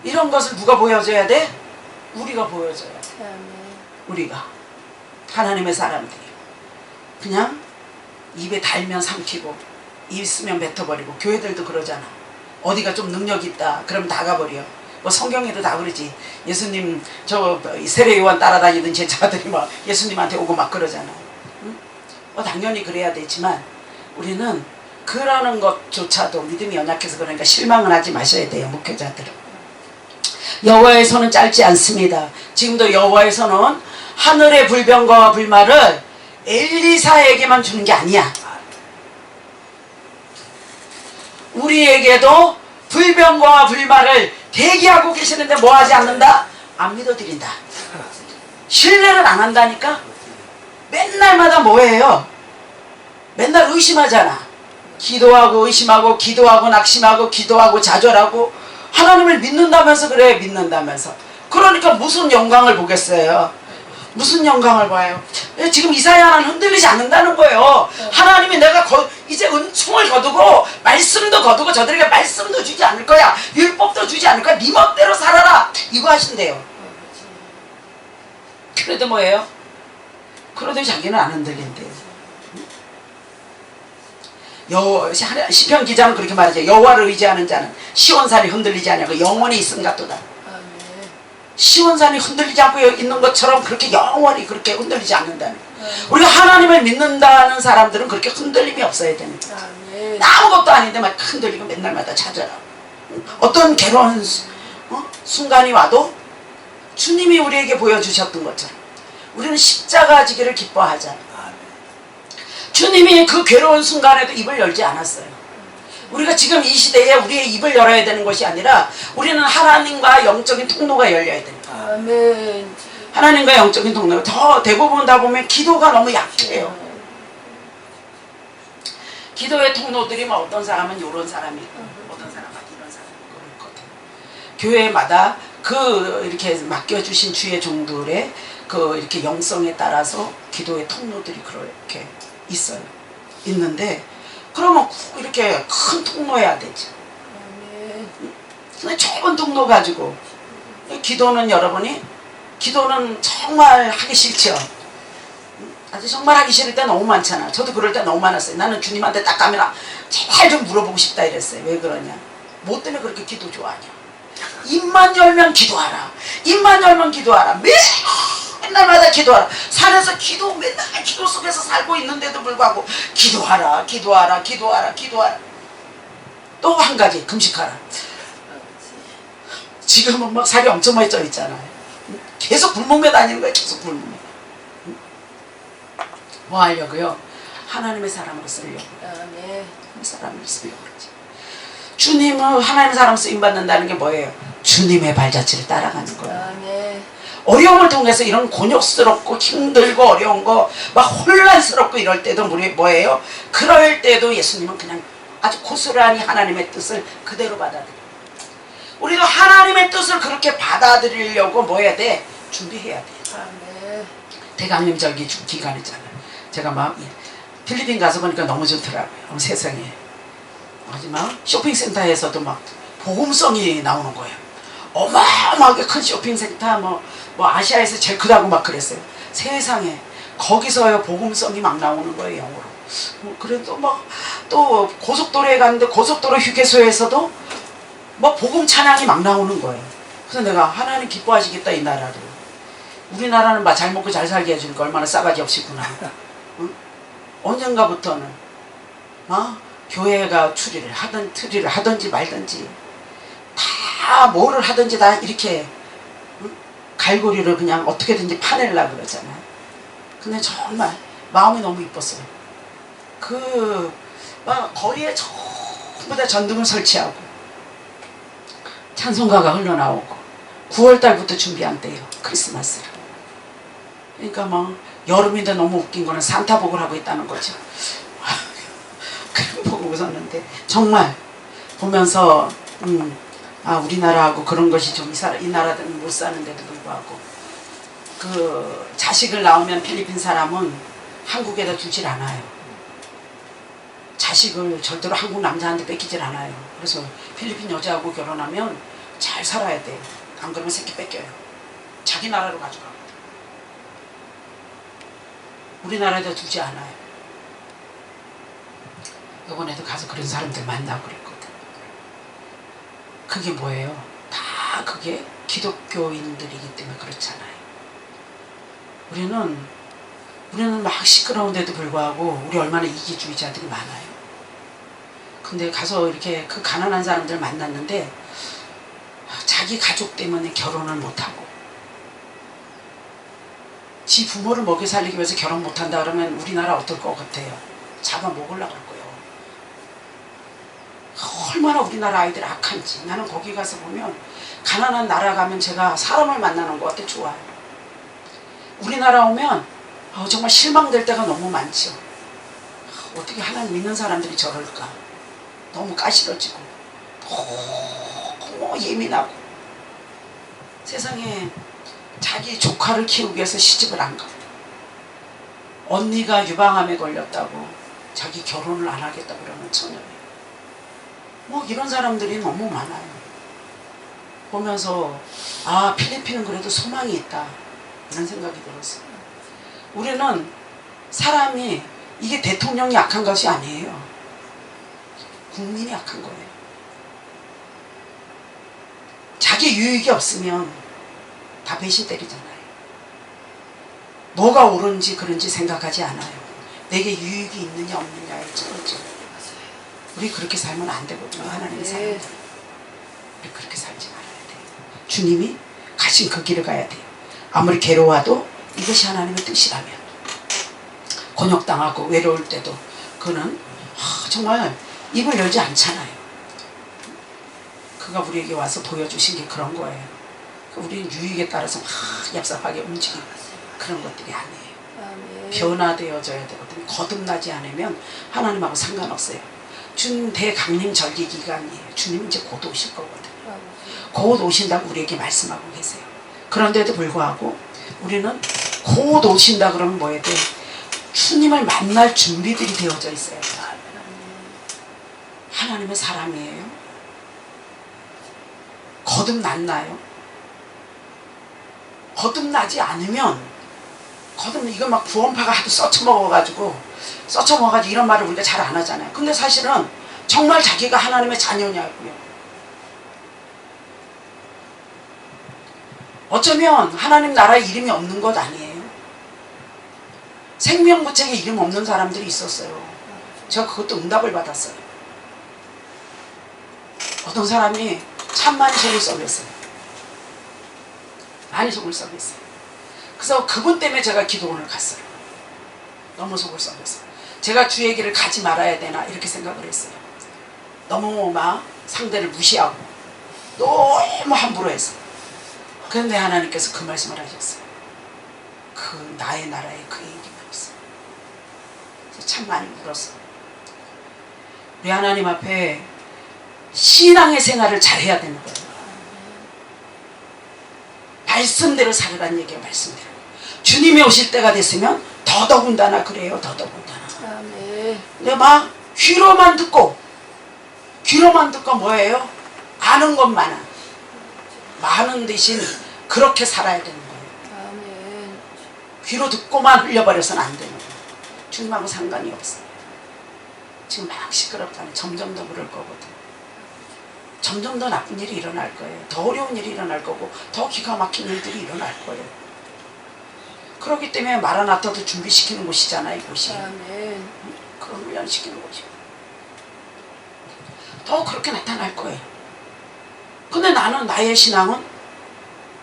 이런 것을 누가 보여줘야 돼? 우리가 보여줘야 돼. 우리가 하나님의 사람들이 그냥 입에 달면 삼키고 있으면 뱉어버리고, 교회들도 그러잖아. 어디가 좀 능력 있다 그럼 다 가버려. 뭐 성경에도 다 그러지. 예수님 저 세례요한 따라다니던 제자들이 막 예수님한테 오고 막 그러잖아. 응? 당연히 그래야 되지만 우리는 그러는 것조차도 믿음이 연약해서 그러니까 실망은 하지 마셔야 돼요. 목회자들은. 여호와의 손은 짧지 않습니다. 지금도 여호와의 손은 하늘의 불병거와 불말을 엘리사에게만 주는 게 아니야. 우리에게도 불병거와 불말을 대기하고 계시는데 뭐 하지 않는다? 안 믿어드린다. 신뢰를 안 한다니까? 맨날마다 뭐해요? 맨날 의심하잖아. 기도하고 의심하고 기도하고 낙심하고 기도하고 좌절하고 하나님을 믿는다면서 그래. 믿는다면서. 그러니까 무슨 영광을 보겠어요? 무슨 영광을 봐요? 지금 이사야는 흔들리지 않는다는 거예요. 하나님이 내가 이제 은총을 거두고 말씀도 거두고 저들에게 말씀도 주지 않을 거야. 율법도 주지 않을 거야. 네 멋대로 살아라. 이거 하신대요. 그래도 뭐예요? 그래도 자기는 안 흔들린대요. 시편 기자는 그렇게 말하죠. 여호와를 의지하는 자는 시온산이 흔들리지 않냐고 영원히 있음같도다. 시온산이 흔들리지 않고 있는 것처럼 그렇게 영원히 그렇게 흔들리지 않는다는 거예요. 우리가 하나님을 믿는다는 사람들은 그렇게 흔들림이 없어야 되는 거예요. 아무것도 아닌데 막 흔들리고 맨날마다 찾아라. 어떤 괴로운 순간이 와도 주님이 우리에게 보여주셨던 것처럼 우리는 십자가 지기를 기뻐하잖아요. 주님이 그 괴로운 순간에도 입을 열지 않았어요. 우리가 지금 이 시대에 우리의 입을 열어야 되는 것이 아니라 우리는 하나님과 영적인 통로가 열려야 됩니다. 아멘. 하나님과 영적인 통로. 더 대부분 다 보면 기도가 너무 약해요. 기도의 통로들이 뭐 어떤 사람은 이런 사람이 있고 어떤 사람은 이런 사람이 있거든요. 교회마다 이렇게 맡겨주신 주의 종들의 이렇게 영성에 따라서 기도의 통로들이 그렇게 있는데 그러면 이렇게 큰 통로여야 되죠. 근데 좁은 통로 가지고 기도는 기도는 정말 하기 싫죠. 아주 정말 하기 싫을 때 너무 많잖아. 저도 그럴 때 너무 많았어요. 나는 주님한테 딱 가면 제발 좀 물어보고 싶다 이랬어요. 왜 그러냐? 뭐 때문에 그렇게 기도 좋아하냐? 입만 열면 기도하라. 입만 열면 기도하라. 맨날마다 기도하라. 산에서 맨날 기도 속에서 살고 있는데도 불구하고 기도하라. 기도하라. 기도하라. 기도하라. 또 한 가지 금식하라. 지금은 막 살이 엄청 많이 쪄 있잖아요. 계속 굶으며 다니는 거예요. 계속 굶으며. 뭐 하려고요? 하나님의 사람으로 쓰려고. 하나님의 사람으로 쓰려고 그러지. 주님은 하나님의 사람 쓰임 받는다는 게 뭐예요? 주님의 발자취를 따라가는 거예요. 어려움을 통해서 이런 곤욕스럽고 힘들고 어려운 거 막 혼란스럽고 이럴 때도 우리 뭐예요? 그럴 때도 예수님은 그냥 아주 고스란히 하나님의 뜻을 그대로 받아들여요. 우리도 하나님의 뜻을 그렇게 받아들이려고 뭐 해야 돼? 준비해야 돼. 대강림 절기 기간이잖아요. 제가 막 필리핀 가서 보니까 너무 좋더라고요. 세상에. 하지만 쇼핑센터에서도 막 복음성이 나오는 거예요. 어마어마하게 큰 쇼핑센터 뭐 아시아에서 제일 크다고 막 그랬어요. 세상에 거기서요 복음성이 막 나오는 거예요. 영어로. 그래도 막 또 고속도로에 갔는데 고속도로 휴게소에서도 뭐 복음 찬양이 막 나오는 거예요. 그래서 내가 하나님 기뻐하시겠다 이 나라를. 우리나라는 막 잘 먹고 잘 살게 해주니까 얼마나 싸가지 없이구나. 응? 언젠가부터는 교회가 추리를 하든지 말든지 다 뭐를 하든지 다 이렇게 갈고리를 그냥 어떻게든지 파내려고 그러잖아요. 근데 정말 마음이 너무 이뻤어요. 막 거리에 전부 다 전등을 설치하고 찬송가가 흘러나오고 9월달부터 준비한대요. 크리스마스를. 그러니까 막 여름인데 너무 웃긴 거는 산타복을 하고 있다는 거죠. 그걸 보고 웃었는데 정말 보면서 우리나라하고 그런 것이 좀 이 나라들은 못 사는데도 불구하고 자식을 낳으면 필리핀 사람은 한국에다 두질 않아요. 자식을 절대로 한국 남자한테 뺏기질 않아요. 그래서 필리핀 여자하고 결혼하면 잘 살아야 돼요. 안 그러면 새끼 뺏겨요. 자기 나라로 가져가거든. 우리나라에다 두지 않아요. 이번에도 가서 그런 사람들 만나고 그랬거든. 그게 뭐예요? 다 그게 기독교인들이기 때문에 그렇잖아요. 우리는 막 시끄러운데도 불구하고 우리 얼마나 이기주의자들이 많아요. 근데 가서 이렇게 그 가난한 사람들 만났는데 자기 가족 때문에 결혼을 못하고 지 부모를 먹여 살리기 위해서 결혼 못한다 그러면 우리나라 어떨 것 같아요? 잡아먹으려고 할 거예요. 얼마나 우리나라 아이들 악한지. 나는 거기 가서 보면 가난한 나라 가면 제가 사람을 만나는 것 같아. 좋아요. 우리나라 오면 정말 실망될 때가 너무 많죠. 어떻게 하나님 믿는 사람들이 저럴까. 너무 까시러지고 너무 예민하고 세상에 자기 조카를 키우기 위해서 시집을 안 가. 언니가 유방암에 걸렸다고 자기 결혼을 안 하겠다 그러는 처녀예요. 뭐 이런 사람들이 너무 많아요. 보면서 필리핀은 그래도 소망이 있다 이런 생각이 들었어요. 우리는 사람이 이게 대통령이 약한 것이 아니에요. 국민이 약한 거예요. 자기 유익이 없으면 다 배신 때리잖아요. 뭐가 옳은지 그런지 생각하지 않아요. 내게 유익이 있느냐 없느냐에 찌르죠. 우리 그렇게 살면 안 되거든요. 하나님의 사람들. 우리 그렇게 살지 말아야 돼요. 주님이 가신 그 길을 가야 돼요. 아무리 괴로워도 이것이 하나님의 뜻이라면. 곤욕당하고 외로울 때도 그는 정말 입을 열지 않잖아요. 그가 우리에게 와서 보여주신 게 그런 거예요. 우리는 유익에 따라서 막 얍삽하게 움직이는 그런 것들이 아니에요. 변화되어져야 되거든요. 거듭나지 않으면 하나님하고 상관없어요. 주님 대강림 절기 기간이에요. 주님 이제 곧 오실 거거든요. 곧 오신다고 우리에게 말씀하고 계세요. 그런데도 불구하고 우리는 곧 오신다 그러면 뭐에 대해 주님을 만날 준비들이 되어져 있어요. 하나님의 사람이에요. 거듭났나요? 거듭나지 않으면 이거 막 구원파가 하도 써쳐먹어가지고 이런 말을 우리가 잘 안 하잖아요. 근데 사실은 정말 자기가 하나님의 자녀냐고요. 어쩌면 하나님 나라에 이름이 없는 것 아니에요. 생명부책에 이름 없는 사람들이 있었어요. 제가 그것도 응답을 받았어요. 어떤 사람이 참 많이 속을 썩였어요. 많이 속을 썩였어요. 그래서 그분 때문에 제가 기도원을 갔어요. 너무 속을 썩였어요. 제가 주의 길을 가지 말아야 되나 이렇게 생각을 했어요. 너무 막 상대를 무시하고 너무 함부로 해서. 그런데 하나님께서 그 말씀을 하셨어요. 그 나의 나라에 그 일이 없어요. 그래서 참 많이 울었어요. 우리 하나님 앞에 신앙의 생활을 잘 해야 되는 거예요. 말씀대로 살으라는 얘기예요. 말씀대로. 주님이 오실 때가 됐으면 더더군다나 그래요. 더더군다나. 근데 막 귀로만 듣고 뭐예요? 아는 것만은 많은 대신 그렇게 살아야 되는 거예요. 귀로 듣고만 흘려버려서는 안 되는 거예요. 주님하고 상관이 없어요. 지금 막 시끄럽다니 점점 더 그럴 거거든. 점점 더 나쁜 일이 일어날 거예요. 더 어려운 일이 일어날 거고 더 기가 막힌 일들이 일어날 거예요. 그렇기 때문에 마라나타도 준비시키는 곳이잖아요. 이곳이. 그런 훈련시키는 곳이고 더 그렇게 나타날 거예요. 근데 나는 나의 신앙은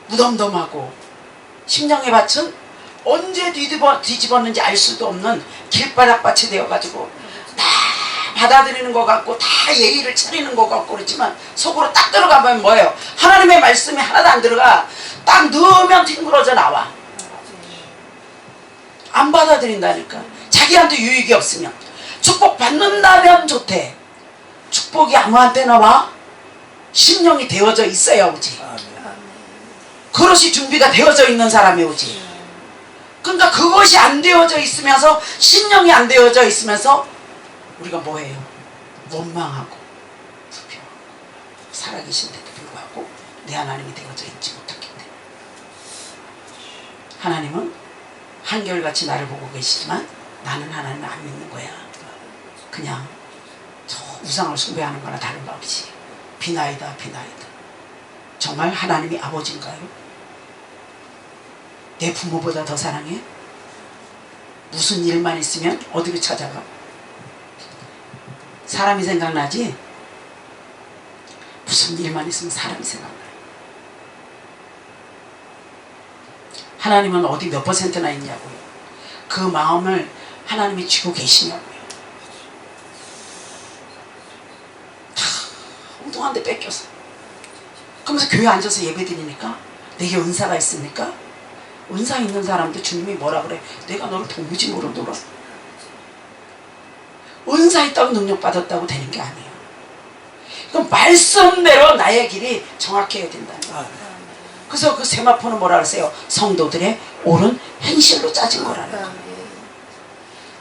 무덤덤하고 심령의 밭은 언제 뒤집었는지 알 수도 없는 길바닥밭이 되어가지고 다 받아들이는 것 같고 다 예의를 차리는 것 같고 그렇지만 속으로 딱 들어가면 뭐예요? 하나님의 말씀이 하나도 안 들어가. 딱 넣으면 뒹굴어져 나와. 안 받아들인다니까. 자기한테 유익이 없으면. 축복 받는다면 좋대. 축복이 아무한테나 와? 심령이 되어져 있어야 오지. 그릇이 준비가 되어져 있는 사람이 오지. 그러니까 그것이 안 되어져 있으면서 심령이 안 되어져 있으면서 우리가 뭐해요? 원망하고 불평하고 살아계신데도 불구하고 내 하나님이 되어져 있지 못했기 때문에 하나님은 한결같이 나를 보고 계시지만 나는 하나님을 안 믿는 거야. 그냥 저 우상을 숭배하는 거나 다른 바 없이 비나이다 비나이다. 정말 하나님이 아버지인가요? 내 부모보다 더 사랑해? 무슨 일만 있으면 어디로 찾아가? 사람이 생각나지? 무슨 일만 있으면 사람이 생각나요. 하나님은 어디 몇 퍼센트나 있냐고요. 그 마음을 하나님이 쥐고 계시냐고요. 다 엉뚱한 데 뺏겨서. 그러면서 교회 앉아서 예배 드리니까 내게 은사가 있습니까? 은사 있는 사람도 주님이 뭐라 그래? 내가 너를 도무지 모르노라. 은사 있다고 능력 받았다고 되는 게 아니에요. 그럼 말씀대로 나의 길이 정확해야 된다는 거예요. 그래서 그 세마포는 뭐라 그러세요? 성도들의 옳은 행실로 짜진 거라는 거예요.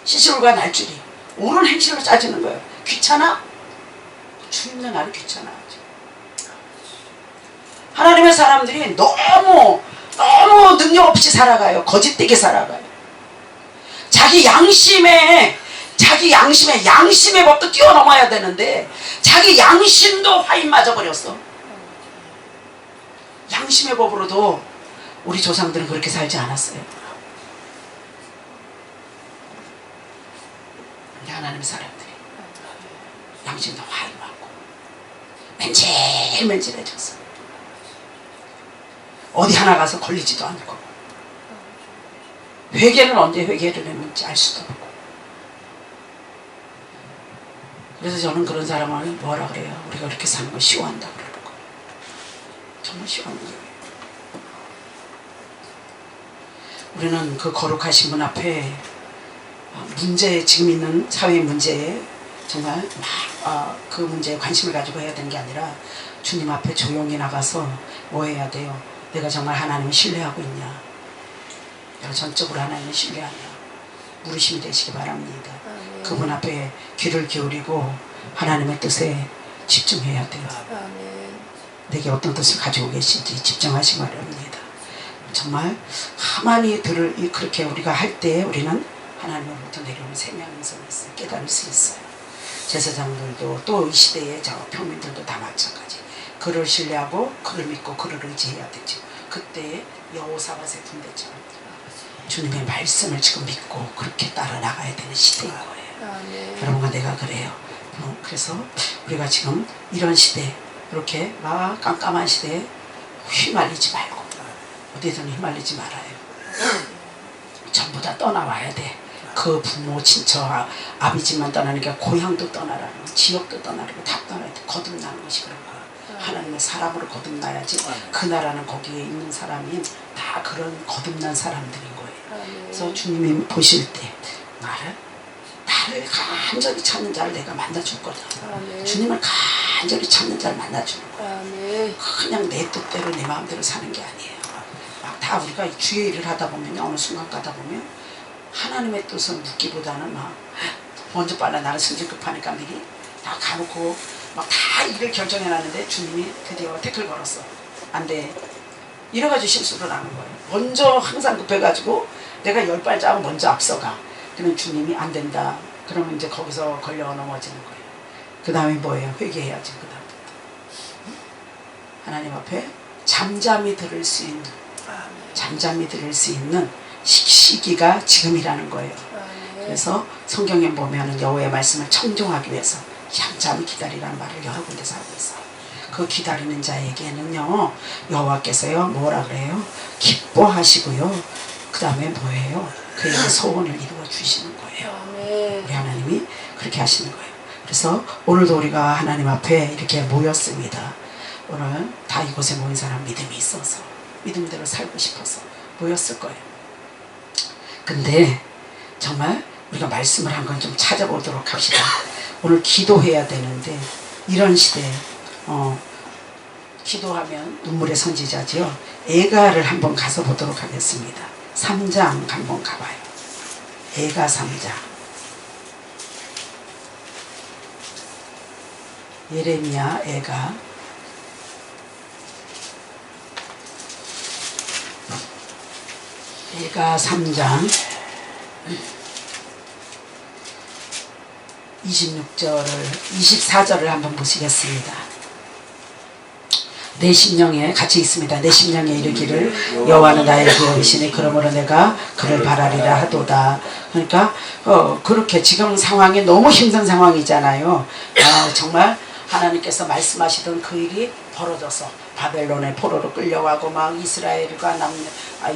시술과 날줄이 옳은 행실로 짜지는 거예요. 귀찮아? 주님도 나를 귀찮아하죠. 하나님의 사람들이 너무 능력 없이 살아가요. 거짓되게 살아가요. 자기 양심의 법도 뛰어넘어야 되는데 자기 양심도 화인 맞아버렸어. 양심의 법으로도 우리 조상들은 그렇게 살지 않았어요. 근데 하나님의 사람들이 양심도 화인 맞고 맨질맨질해졌어. 어디 하나 가서 걸리지도 않고 회개는 언제 회개를 했는지 알 수도 없고. 그래서 저는 그런 사람을 뭐라 그래요? 우리가 그렇게 사는 거 쉬워한다 그러는 거예요. 정말 쉬워하는 거예요. 우리는 그 거룩하신 분 앞에 문제, 지금 있는 사회 문제에 정말 그 문제에 관심을 가지고 해야 되는 게 아니라 주님 앞에 조용히 나가서 뭐 해야 돼요? 내가 정말 하나님을 신뢰하고 있냐? 내가 전적으로 하나님을 신뢰하냐? 물으심이 되시기 바랍니다. 아멘. 그분 앞에 귀를 기울이고 하나님의 뜻에 집중해야 돼요. 아멘. 내게 어떤 뜻을 가지고 계신지 집중하시기 바랍니다. 정말 가만히 그렇게 우리가 할 때 우리는 하나님으로부터 내려오는 생명의 성을 깨달을 수 있어요. 제사장들도 또 이 시대의 저 평민들도 다 마찬가지. 그를 신뢰하고 그를 믿고 그를 의지해야 되죠. 그때 여호사밧의 군대처럼 주님의 말씀을 지금 믿고 그렇게 따라 나가야 되는 시대인 거예요. 아멘. 여러분과 내가 그래요. 그래서 우리가 지금 이런 시대, 이렇게 막 깜깜한 시대에 휘말리지 말고 어디든 휘말리지 말아요. 전부 다 떠나와야 돼. 그 부모, 친척, 아비집만 떠나는 게 고향도 떠나라는 거, 지역도 떠나라고 다 떠나야 돼. 거듭나는 것이 그런 거야. 하나님의 사람으로 거듭나야지. 그 나라는 거기에 있는 사람이 다 그런 거듭난 사람들인 거예요. 그래서 주님이 보실 때 나를 간절히 찾는 자를 내가 만나줄 거다. 주님을 간절히 찾는 자를 만나주는 거야. 그냥 내 뜻대로 내 마음대로 사는 게 아니에요. 막 다 우리가 주의 일을 하다 보면 어느 순간 가다 보면 하나님의 뜻을 묻기보다는 막 먼저 빨라 나는 승질 급하니까 미리 다 가놓고 막 다 일을 결정해놨는데 주님이 드디어 태클 걸었어. 안 돼. 이래가지고 실수를 하는 거예요. 먼저 항상 급해가지고 내가 10발자국 먼저 앞서가. 그러면 주님이 안 된다. 그러면 이제 거기서 걸려 넘어지는 거예요. 그 다음에 뭐예요? 회개해야지. 그 다음부터. 하나님 앞에 잠잠히 들을 수 있는 시기가 지금이라는 거예요. 그래서 성경에 보면은 여호와의 말씀을 청종하기 위해서 잠잠히 기다리라는 말을 여러 군데서 하고 있어요. 그 기다리는 자에게는요 여호와께서요 뭐라 그래요? 기뻐하시고요. 그 다음에 뭐예요? 그에게 소원을 이루어 주시는 거예요. 우리 하나님이 그렇게 하시는 거예요. 그래서 오늘도 우리가 하나님 앞에 이렇게 모였습니다. 오늘 다 이곳에 모인 사람 믿음이 있어서 믿음대로 살고 싶어서 모였을 거예요. 근데 정말 우리가 말씀을 한 건 좀 찾아보도록 합시다. 오늘 기도해야 되는데 이런 시대에 기도하면 눈물의 선지자지요. 에가를 한번 가서 보도록 하겠습니다. 3장 한번 가봐요. 에가 3장. 예레미야 에가 3장 24절을 한번 보시겠습니다. 내 심령에 같이 있습니다. 내 심령에 이르기를 여호와는 나의 구원이시니 그러므로 내가 그를 바라리라 하도다. 그러니까 그렇게 지금 상황이 너무 힘든 상황이잖아요. 정말 하나님께서 말씀하시던 그 일이 벌어져서 바벨론의 포로로 끌려가고 막 이스라엘과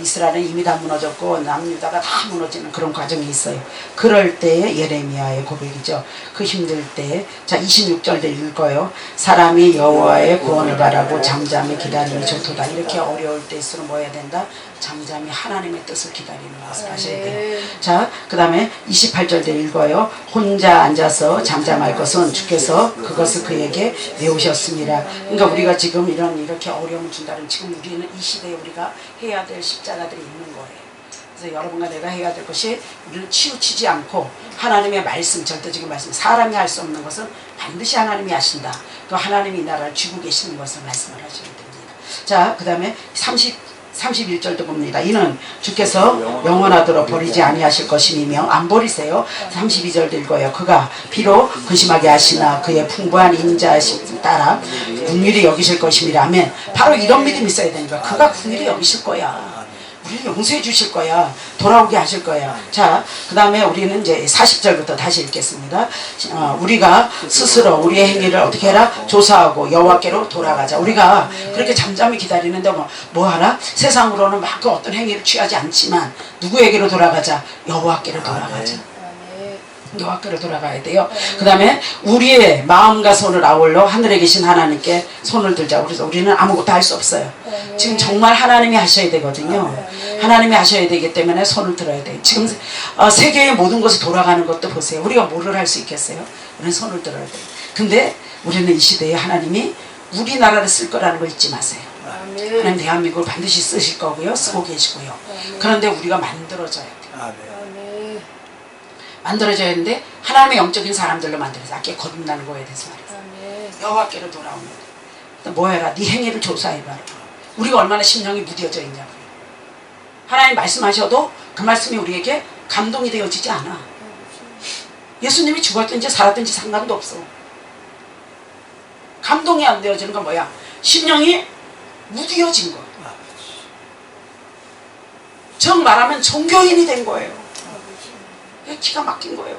이스라엘은 이미 다 무너졌고 남유다가 다 무너지는 그런 과정이 있어요. 그럴 때의 예레미야의 고백이죠. 그 힘들 때, 자 26절도 읽어요. 사람이 여호와의 구원을 바라고 잠잠히 기다림이 좋도다. 이렇게 어려울 때일수록 뭐 해야 된다? 잠잠히 하나님의 뜻을 기다리는 것을 하셔야 돼요. 자, 그 다음에 28절도 읽어요. 혼자 앉아서 잠잠할 것은 주께서 그것을 그에게 배우셨습니다. 그러니까 우리가 지금 이렇게 어려움을 준다는, 지금 우리는 이 시대에 우리가 해야 될 십자가들이 있는 거예요. 그래서 여러분과 내가 해야 될 것이, 우리는 치우치지 않고 하나님의 말씀, 절대적인 말씀, 사람이 할 수 없는 것은 반드시 하나님이 하신다. 그 하나님이 이 나라를 쥐고 계시는 것을 말씀을 하셔야 됩니다. 자, 그 다음에 31절도 봅니다. 이는 주께서 영원하도록 버리지 아니하실 것이니며, 안 버리세요. 32절도 읽어요. 그가 비록 근심하게 하시나 그의 풍부한 인자하심 따라 긍휼히 여기실 것입니다. 아멘. 바로 이런 믿음이 있어야 되니까, 그가 긍휼히 여기실 거야. 우리를 용서해 주실 거야. 돌아오게 하실 거야. 자, 그 다음에 우리는 이제 40절부터 다시 읽겠습니다. 우리가 스스로 우리의 행위를 어떻게 해라? 조사하고 여호와께로 돌아가자. 우리가 그렇게 잠잠히 기다리는데 뭐 하라? 세상으로는 막 그 어떤 행위를 취하지 않지만 누구에게로 돌아가자? 여호와께로 돌아가자. 여호와께로 돌아가야 돼요. 그 다음에 우리의 마음과 손을 아울러 하늘에 계신 하나님께 손을 들자. 그래서 우리는 아무것도 할 수 없어요. 지금 정말 하나님이 하셔야 되거든요. 하나님이 하셔야 되기 때문에 손을 들어야 돼요. 지금 세계의 모든 것이 돌아가는 것도 보세요. 우리가 뭐를 할 수 있겠어요? 우리는 손을 들어야 돼요. 근데 우리는 이 시대에 하나님이 우리나라를 쓸 거라는 걸 잊지 마세요. 하나님 대한민국을 반드시 쓰실 거고요. 쓰고 계시고요. 그런데 우리가 만들어져야 돼요. 만들어져야 하는데 하나님의 영적인 사람들로 만들어서, 아까 거듭나는 거에 대해서 말해서 여호와께로 돌아오면 뭐 해라? 네 행위를 조사해봐라. 우리가 얼마나 심령이 무뎌져 있냐고요. 하나님 말씀하셔도 그 말씀이 우리에게 감동이 되어지지 않아. 예수님이 죽었든지 살았든지 상관도 없어. 감동이 안 되어지는 건 뭐야? 심령이 무뎌진 거. 정 말하면 종교인이 된 거예요. 기가 막힌 거예요.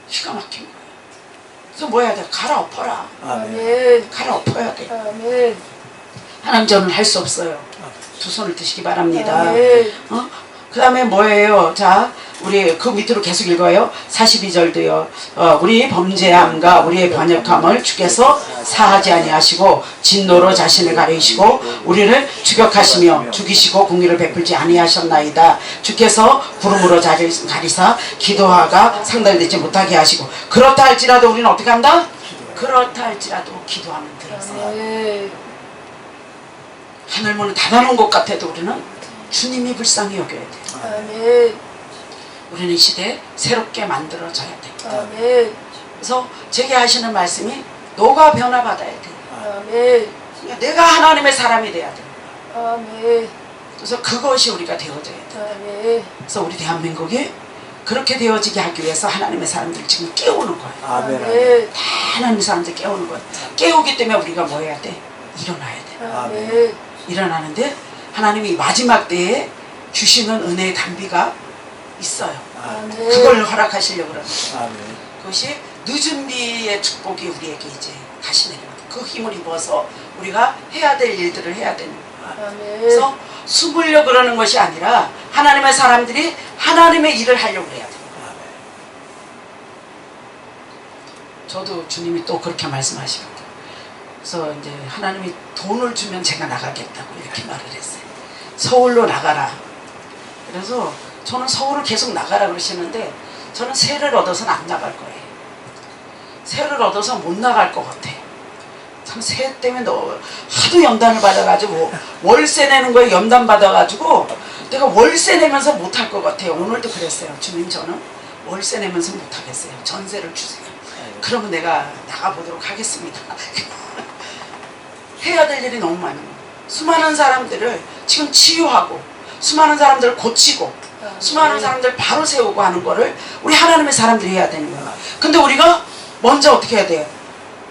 기가 막힌 거예요. 그래서 뭐 해야 돼? 갈아엎어라. 갈아엎어야 돼. 하나님, 저는 할 수 없어요. 두 손을 드시기 바랍니다. 그 다음에 뭐예요? 자, 우리 그 밑으로 계속 읽어요. 42절도요. 우리 범죄함과 우리의 번역함을 주께서 사하지 아니하시고 진노로 자신을 가리시고 우리를 추격하시며 죽이시고 공의를 베풀지 아니하셨나이다. 주께서 구름으로 가리사 기도하가 상달되지 못하게 하시고, 그렇다 할지라도 우리는 어떻게 한다? 그렇다 할지라도 기도하면 들으세요. 하늘 문을 닫아놓은 것 같아도 우리는 주님이 불쌍히 여겨야 돼요. 우리는 이 시대에 새롭게 만들어져야 돼요. 그래서 제게 하시는 말씀이 너가 변화받아야 돼요. 그러니까 내가 하나님의 사람이 돼야 돼요. 그래서 그것이 우리가 되어져야 돼요. 그래서 우리 대한민국이 그렇게 되어지게 하기 위해서 하나님의 사람들 지금 깨우는 거예요. 다 하나님의 사람들 깨우는 거예요. 깨우기 때문에 우리가 뭐 해야 돼? 일어나야 돼요. 일어나는데 하나님이 마지막 때에 주시는 은혜의 단비가 있어요. 그걸 허락하시려고 그러는 거예요. 그것이 늦은 비의 축복이 우리에게 이제 다시 내려옵니다. 그 힘을 입어서 우리가 해야 될 일들을 해야 되는 거예요. 그래서 숨으려고 그러는 것이 아니라 하나님의 사람들이 하나님의 일을 하려고 해야 돼요. 저도 주님이 또 그렇게 말씀하시거든요. 그래서 이제 하나님이 돈을 주면 제가 나가겠다고 이렇게 말을 했어요. 서울로 나가라. 그래서 저는 서울을 계속 나가라 그러시는데 저는 세를 얻어서는 안 나갈 거예요. 세를 얻어서 못 나갈 것 같아. 참 세 때문에 하도 연단을 받아가지고 월세 내는 거에 연단 받아가지고 내가 월세 내면서 못할 것 같아요. 오늘도 그랬어요. 주님, 저는 월세 내면서 못하겠어요. 전세를 주세요. 그러면 내가 나가보도록 하겠습니다. 해야 될 일이 너무 많아요. 수많은 사람들을 지금 치유하고 수많은 사람들을 고치고 수많은 사람들을 바로 세우고 하는 거를 우리 하나님의 사람들이 해야 되는 거예요. 근데 우리가 먼저 어떻게 해야 돼요?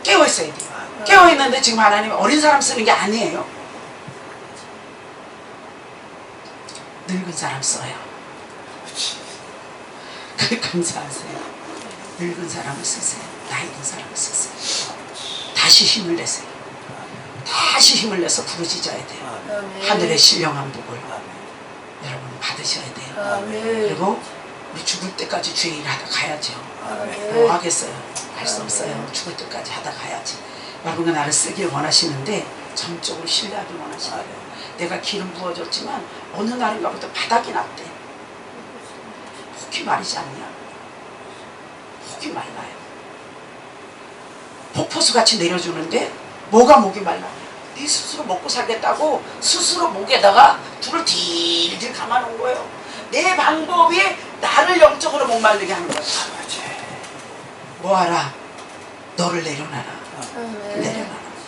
깨어 있어야 돼요. 깨어있는데 지금 하나님 어린 사람 쓰는 게 아니에요. 늙은 사람 써요. 그 감사하세요. 늙은 사람을 쓰세요. 나이 든 사람을 쓰세요. 다시 힘을 내세요. 다시 힘을 내서 부르짖어야 돼요. 하늘의 신령한 복을 여러분 받으셔야 돼요. 그리고 우리 죽을 때까지 주의 일 하다 가야죠. 뭐 하겠어요? 할 수 없어요. 죽을 때까지 하다 가야지. 여러분가 나를 쓰길 원하시는데 전적으로 신뢰하길 원하시는 거예요. 내가 기름 부어줬지만 어느 날인가부터 바닥이 났대. 혹이 마르지 않냐? 혹이 말라요. 폭포수같이 내려주는데 뭐가 목이 말라? 네 스스로 먹고 살겠다고 스스로 목에다가 불을 딜딜 감아놓은 거예요. 내 방법이 나를 영적으로 목말르게 하는 거야. 뭐하라? 너를 내려놔라.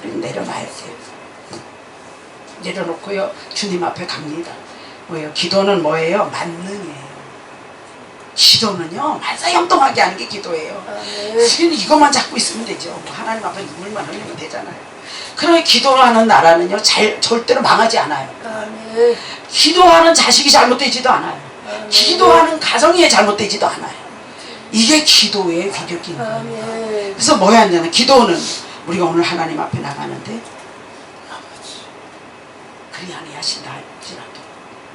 내려놔야 돼요. 내려놓고요 주님 앞에 갑니다. 뭐예요? 기도는 뭐예요? 만능이에요. 기도는요 말싸염동하게 하는 게 기도예요. 우리는 이것만 잡고 있으면 되죠. 뭐 하나님 앞에 눈물만 흘리면 되잖아요. 그러면 기도하는 나라는요 절대로 망하지 않아요. 기도하는 자식이 잘못되지도 않아요. 기도하는 가정이 잘못되지도 않아요. 이게 기도의 위력인 거예요. 그래서 뭐야 하냐면 기도는 우리가 오늘 하나님 앞에 나가는데 그리 아니하신다 할지라도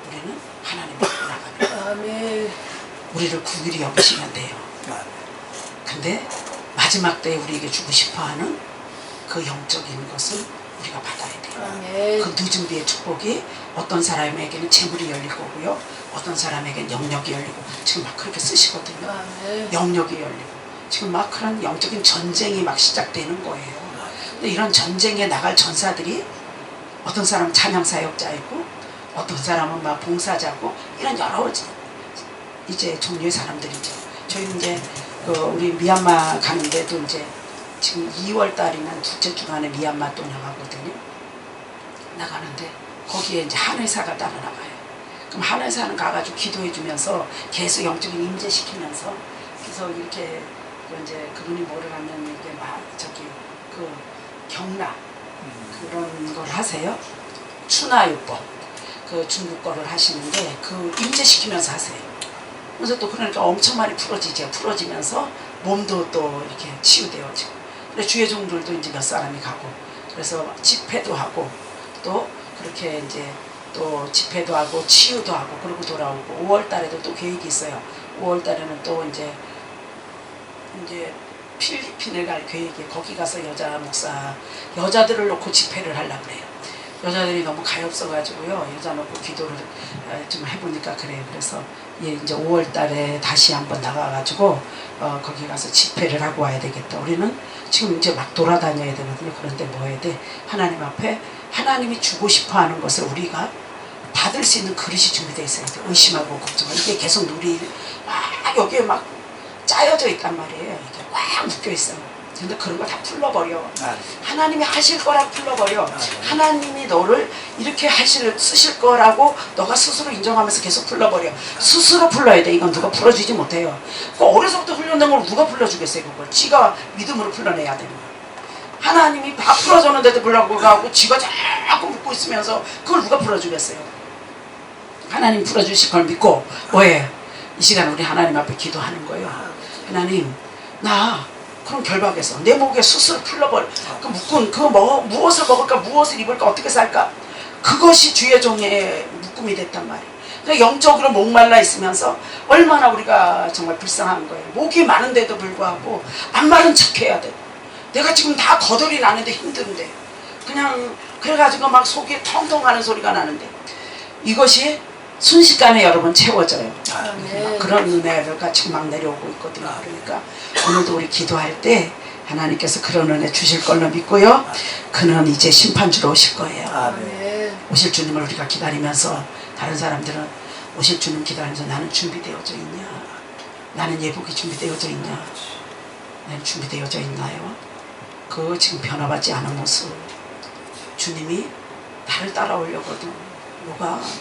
우리는 하나님 앞에 나가면 우리를 국일이 여기시면 돼요. 근데 마지막 때에 우리에게 주고 싶어하는 그 영적인 것을 우리가 받아야 돼요. 그 늦은 비의 축복이 어떤 사람에게는 재물이 열릴 거고요. 어떤 사람에게는 영역이 열리고 지금 막 그렇게 쓰시거든요. 영역이 열리고 지금 막 그런 영적인 전쟁이 막 시작되는 거예요. 근데 이런 전쟁에 나갈 전사들이 어떤 사람은 찬양사역자이고 어떤 사람은 막 봉사자고 이런 여러 이제 종류의 사람들이죠. 저희는 이제 우리 미얀마 가는데도 이제 지금 2월 달이면 둘째 주간에 미얀마 또 나가거든요. 나가는데 거기에 이제 한의사가 따라 나가요. 그럼 한의사는 가가지고 기도해 주면서 계속 영적인 임재시키면서 그래서 이렇게 이제 그분이 뭐를 하면 이게 막 저기 그 경락 그런 걸 하세요. 추나요법 그 중국 거를 하시는데 그 임재시키면서 하세요. 그래서 또 그러니까 엄청 많이 풀어지죠. 풀어지면서 몸도 또 이렇게 치유되어지고. 근데 주의 종들도 이제 몇 사람이 가고 그래서 집회도 하고 또 그렇게 이제 또 집회도 하고 치유도 하고 그러고 돌아오고 5월 달에도 또 계획이 있어요. 5월 달에는 또 이제 필리핀을 갈 계획이 거기 가서 여자 목사 여자들을 놓고 집회를 하려고 그래요. 여자들이 너무 가엾어 가지고요 여자 놓고 기도를 좀 해보니까 그래요. 그래서 예, 이제 5월 달에 다시 한번 나가가지고 거기 가서 집회를 하고 와야 되겠다. 우리는 지금 이제 막 돌아다녀야 되거든요. 그런데 뭐 해야 돼? 하나님 앞에 하나님이 주고 싶어하는 것을 우리가 받을 수 있는 그릇이 준비되어 있어야 돼. 의심하고 걱정하고 이게 계속 막 여기에 막 짜여져 있단 말이에요. 이게 꽉 묶여 있어요. 근데 그런 거 다 풀러버려. 하나님이 하실 거라 풀러버려. 하나님이 너를 이렇게 쓰실 거라고 너가 스스로 인정하면서 계속 풀러버려. 스스로 풀러야 돼. 이건 누가 풀어주지 못해요. 그 어려서부터 훈련된 걸 누가 풀러주겠어요. 그걸 지가 믿음으로 풀러내야 되는 거야. 하나님이 다 풀어줬는데도 불구하고 지가 자꾸 묻고 있으면서 그걸 누가 풀어주겠어요. 하나님 풀어주실 걸 믿고 뭐예요? 이 시간 우리 하나님 앞에 기도하는 거예요. 하나님 나 그럼 결박해서 내 목에 수술 풀러버려. 그 묶은 그 무엇을 먹을까 무엇을 입을까 어떻게 살까 그것이 주의 종의 묶음이 됐단 말이에요. 그러니까 영적으로 목말라 있으면서 얼마나 우리가 정말 불쌍한 거예요. 목이 많은데도 불구하고 안 마른 척 해야 돼. 내가 지금 다 거덜이 나는데 힘든데 그냥 그래가지고 막 속이 텅텅하는 소리가 나는데 이것이 순식간에 여러분 채워져요. 그런 은혜가 지금 막 내려오고 있거든요. 그러니까 오늘도 우리 기도할 때 하나님께서 그런 은혜 주실 걸로 믿고요. 그는 이제 심판주로 오실 거예요. 오실 주님을 우리가 기다리면서 다른 사람들은 오실 주님 기다리면서 나는 준비되어져 있냐? 나는 예복이 준비되어져 있냐? 나는 준비되어져 있나요? 그 지금 변화받지 않은 모습 주님이 나를 따라오려거든.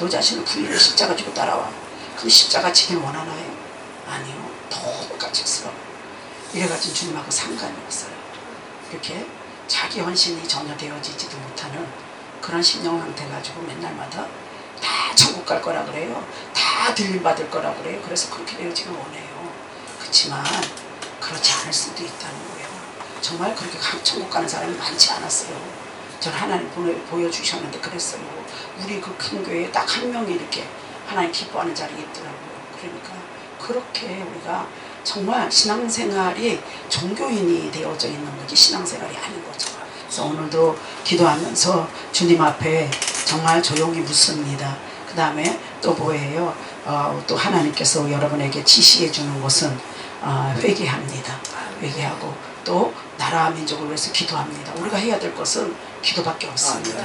너 자신을 부인해 십자가 지고 따라와. 그 십자가 지길 원하나요? 아니요. 너무 까칠스러워. 이래가지고 주님하고 상관이 없어요. 이렇게 자기 헌신이 전혀 되어지지도 못하는 그런 심령 상태 가지고 맨날마다 다 천국 갈 거라 그래요. 다 들림받을 거라 그래요. 그래서 그렇게 되어지길 원해요. 그렇지만 그렇지 않을 수도 있다는 거예요. 정말 그렇게 천국 가는 사람이 많지 않았어요. 저는 하나님 보여주셨는데 그랬어요. 우리 그 큰 교회에 딱 한 명이 이렇게 하나님 기뻐하는 자리에 있더라고요. 그러니까 그렇게 우리가 정말 신앙생활이 종교인이 되어져 있는 거지 신앙생활이 아닌 거죠. 그래서 오늘도 기도하면서 주님 앞에 정말 조용히 묻습니다. 그 다음에 또 뭐예요? 또 하나님께서 여러분에게 지시해 주는 것은 회개합니다. 회개하고 또 나라와 민족을 위해서 기도합니다. 우리가 해야 될 것은 기도밖에 없습니다.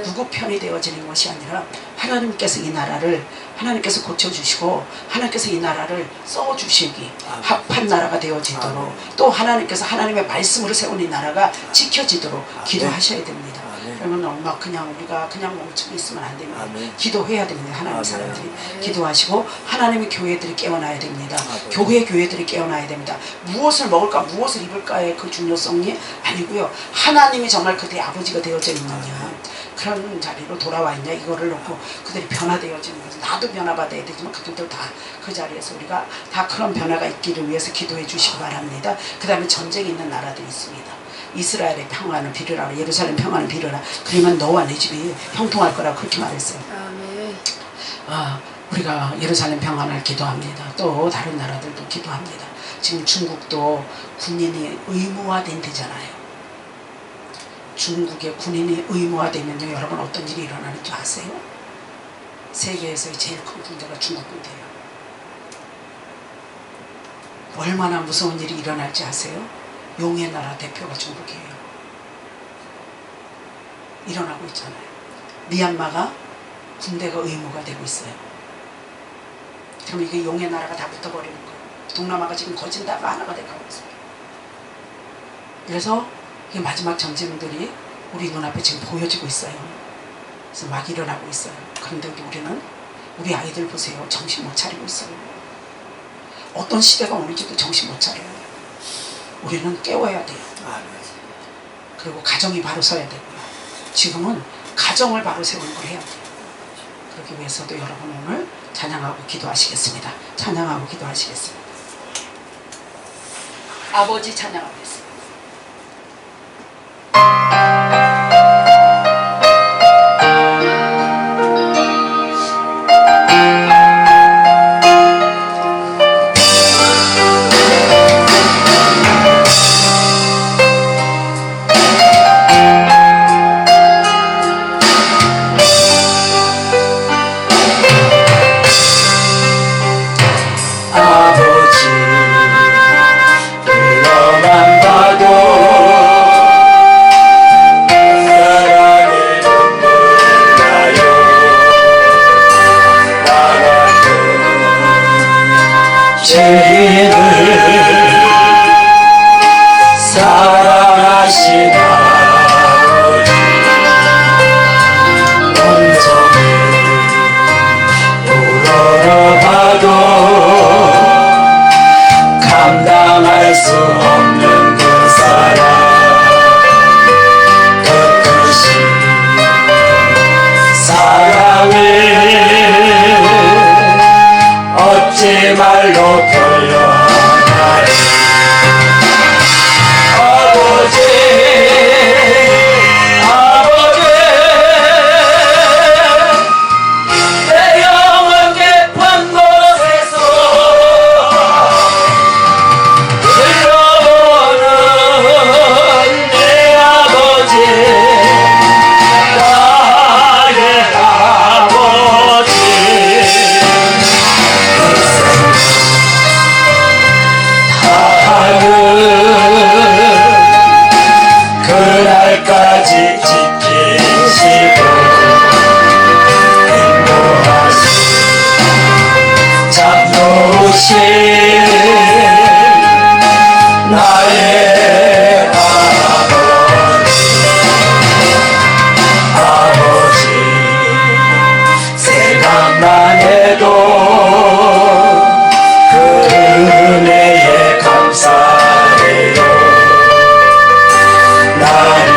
누구 편이 되어지는 것이 아니라 하나님께서 이 나라를 하나님께서 고쳐주시고 하나님께서 이 나라를 써주시기 합한 나라가 되어지도록 또 하나님께서 하나님의 말씀으로 세운 이 나라가 지켜지도록 기도하셔야 됩니다. 그러면 막 그냥 우리가 그냥 멈추고 있으면 안 됩니다. 기도해야 됩니다. 하나님 사람들이 기도하시고 하나님의 교회들이 깨어나야 됩니다. 교회들이 깨어나야 됩니다. 무엇을 먹을까 무엇을 입을까의 그 중요성이 아니고요. 하나님이 정말 그들의 아버지가 되어져 있느냐 그런 자리로 돌아와 있냐 이거를 놓고 그들이 변화되어지는 거죠. 나도 변화받아야 되지만 그들도 다 그 자리에서 우리가 다 그런 변화가 있기를 위해서 기도해 주시기 바랍니다. 그 다음에 전쟁이 있는 나라들이 있습니다. 이스라엘의 평화는 비르라 예루살렘 평화는 비르라 그러면 너와 내 집이 형통할 거라고 그렇게 말했어요. 우리가 예루살렘 평화를 기도합니다. 또 다른 나라들도 기도합니다. 지금 중국도 군인이 의무화된 데잖아요. 중국의 군인이 의무화되면요 여러분 어떤 일이 일어나는 줄 아세요? 세계에서의 제일 큰 군대가 중국 군대예요. 얼마나 무서운 일이 일어날지 아세요? 용의 나라 대표가 중국이에요. 일어나고 있잖아요. 미얀마가 군대가 의무가 되고 있어요. 그럼 이게 용의 나라가 다 붙어버리는 거예요. 동남아가 지금 거진다가 하나가 돼가고 있어요. 그래서 이게 마지막 전쟁들이 우리 눈앞에 지금 보여지고 있어요. 그래서 막 일어나고 있어요. 그런데 우리는 우리 아이들 보세요. 정신 못 차리고 있어요. 어떤 시대가 오는지도 정신 못 차려요. 우리는 깨워야 돼요. 그리고 가정이 바로 서야 되고요. 지금은 가정을 바로 세우는 걸 해야 돼요. 그러기 위해서도 여러분 오늘 찬양하고 기도하시겠습니다. 찬양하고 기도하시겠습니다. 아버지 찬양하겠습니다. 말로 표현하리. 아버지 아버지 내 영혼 깊은 곳에서 들려오는 내 아버지 나의 아버지 그날까지 지키시고 인도하시 참 좋으신 나의 아버지 생각만 해도 그 은혜에 감사해요. 나의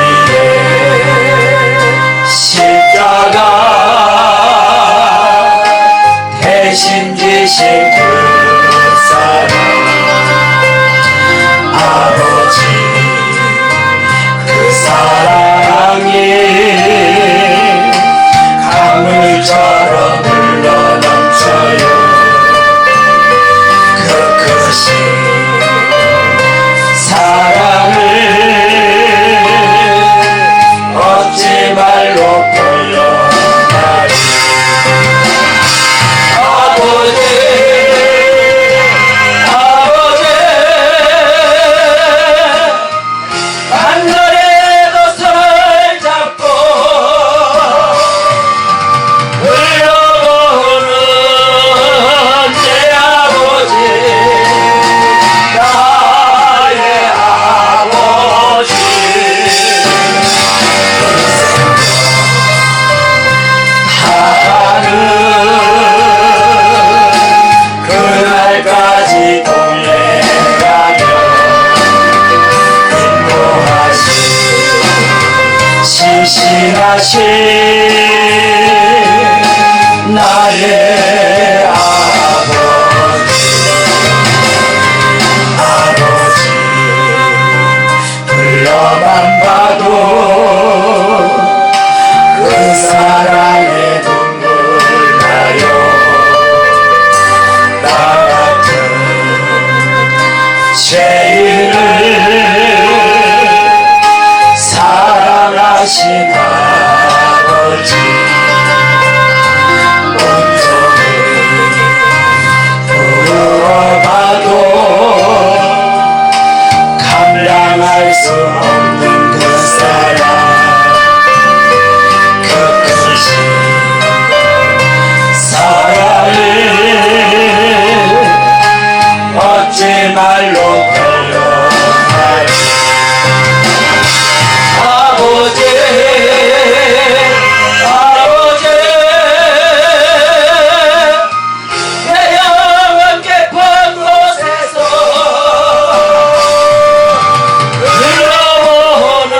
신실하신 나의 아버지 불러만 봐도 그 사랑에 눈물 나요. 나 같은 죄인을 사랑하신 아버지 온종일 부어봐도 감당할 수 없는 그 사랑 그 크신 사랑을 어찌 말로 표현하리. 아버지 아버지 내 영원 깊은 곳에서 흘러오는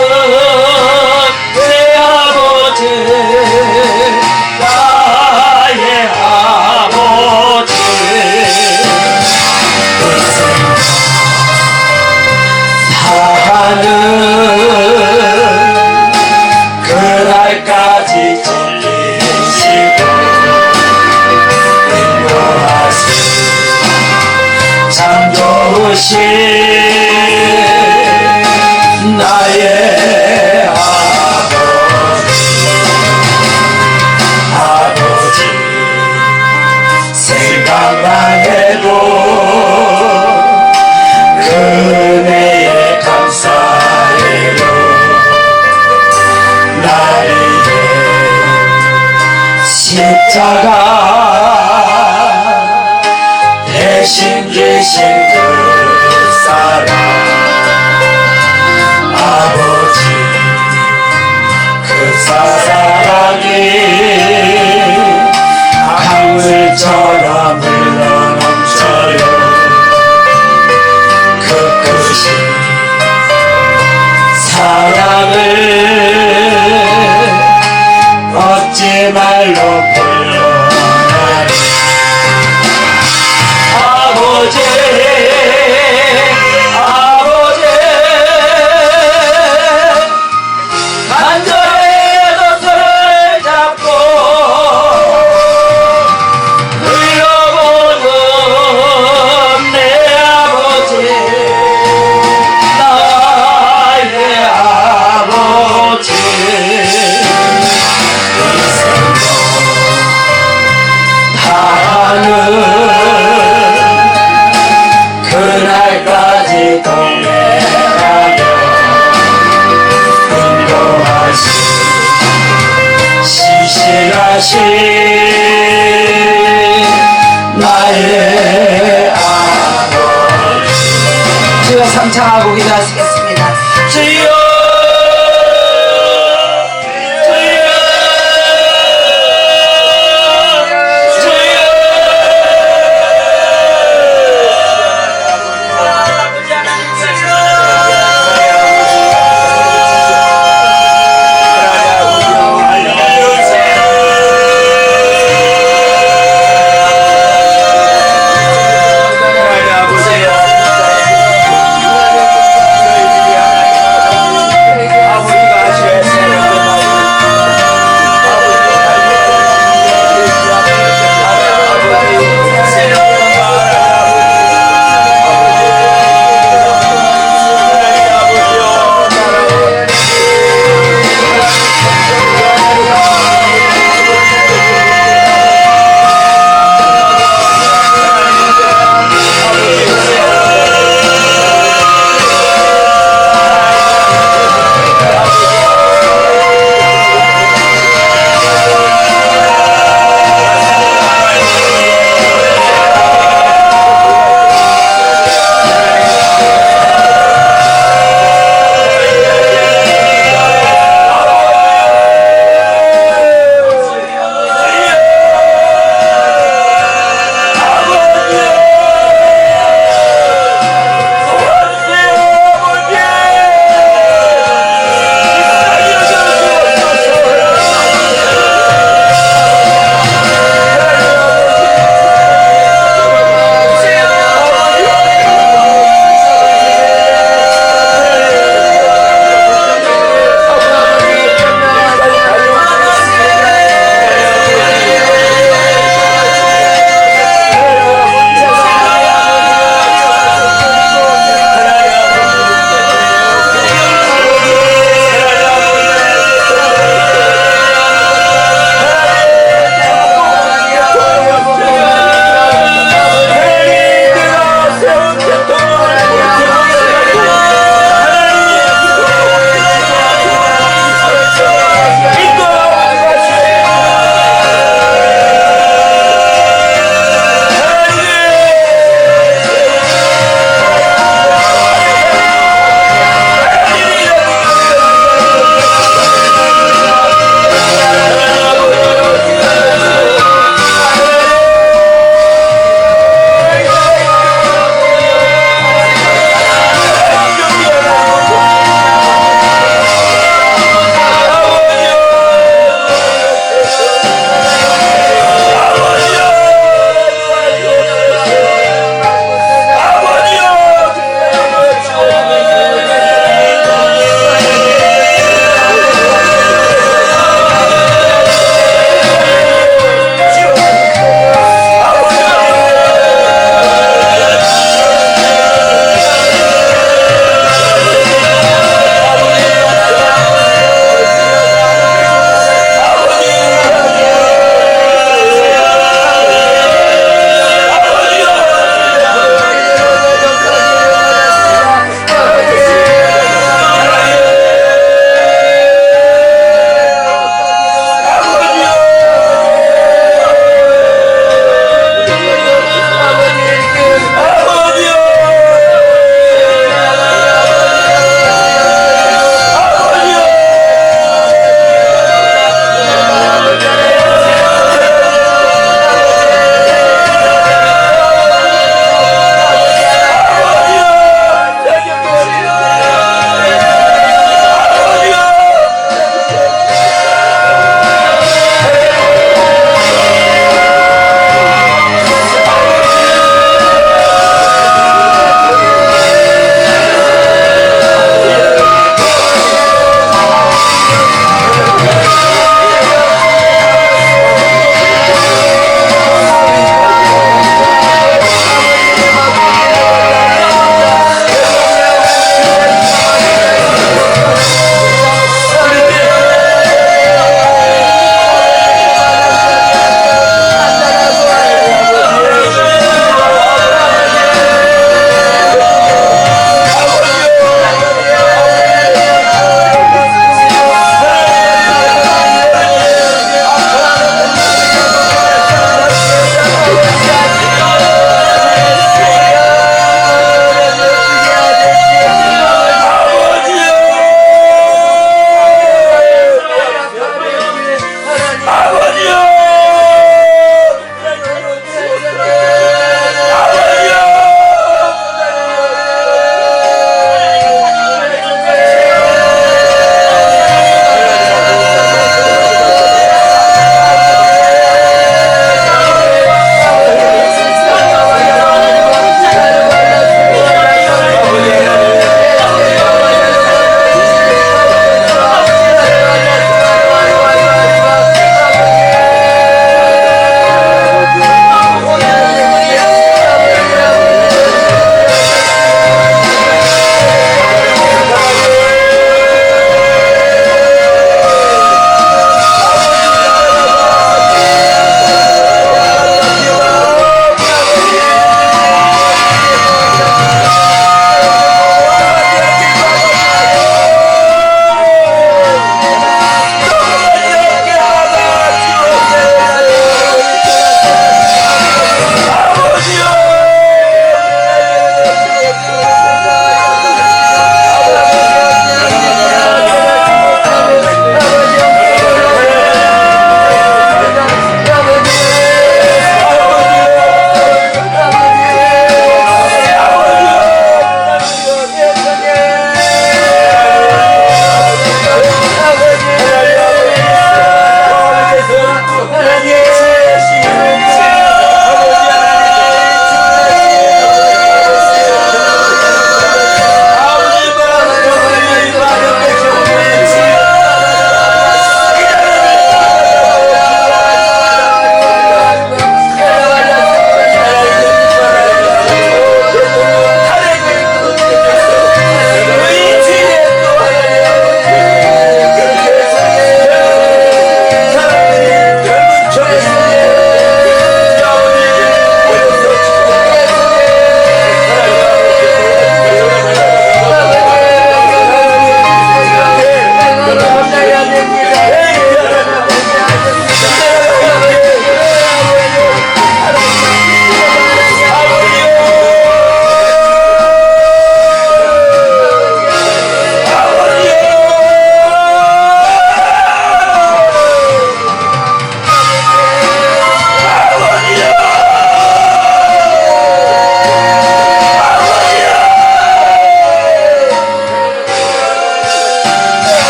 내 아버지 나의 아버지 사하는 그날까지 찔리시고 인도하신 참 좋으신 나의 아버지 생각만 해도 그 은혜에 감사해요. 나를 십자가 대신 주신 그 사랑 아버지 그 사랑이 강물처럼 흘러넘쳐요. 그 크신 사랑을 어찌 말로 표현하리. 아버지 아버지 간절히 너 손을 잡고 흘러보는 내 아버지 나의 아버지 다하는 그날까지 동행하며 인도하신 신실하신 나의 아버지. 주여 삼창하고 기도하시겠습니다.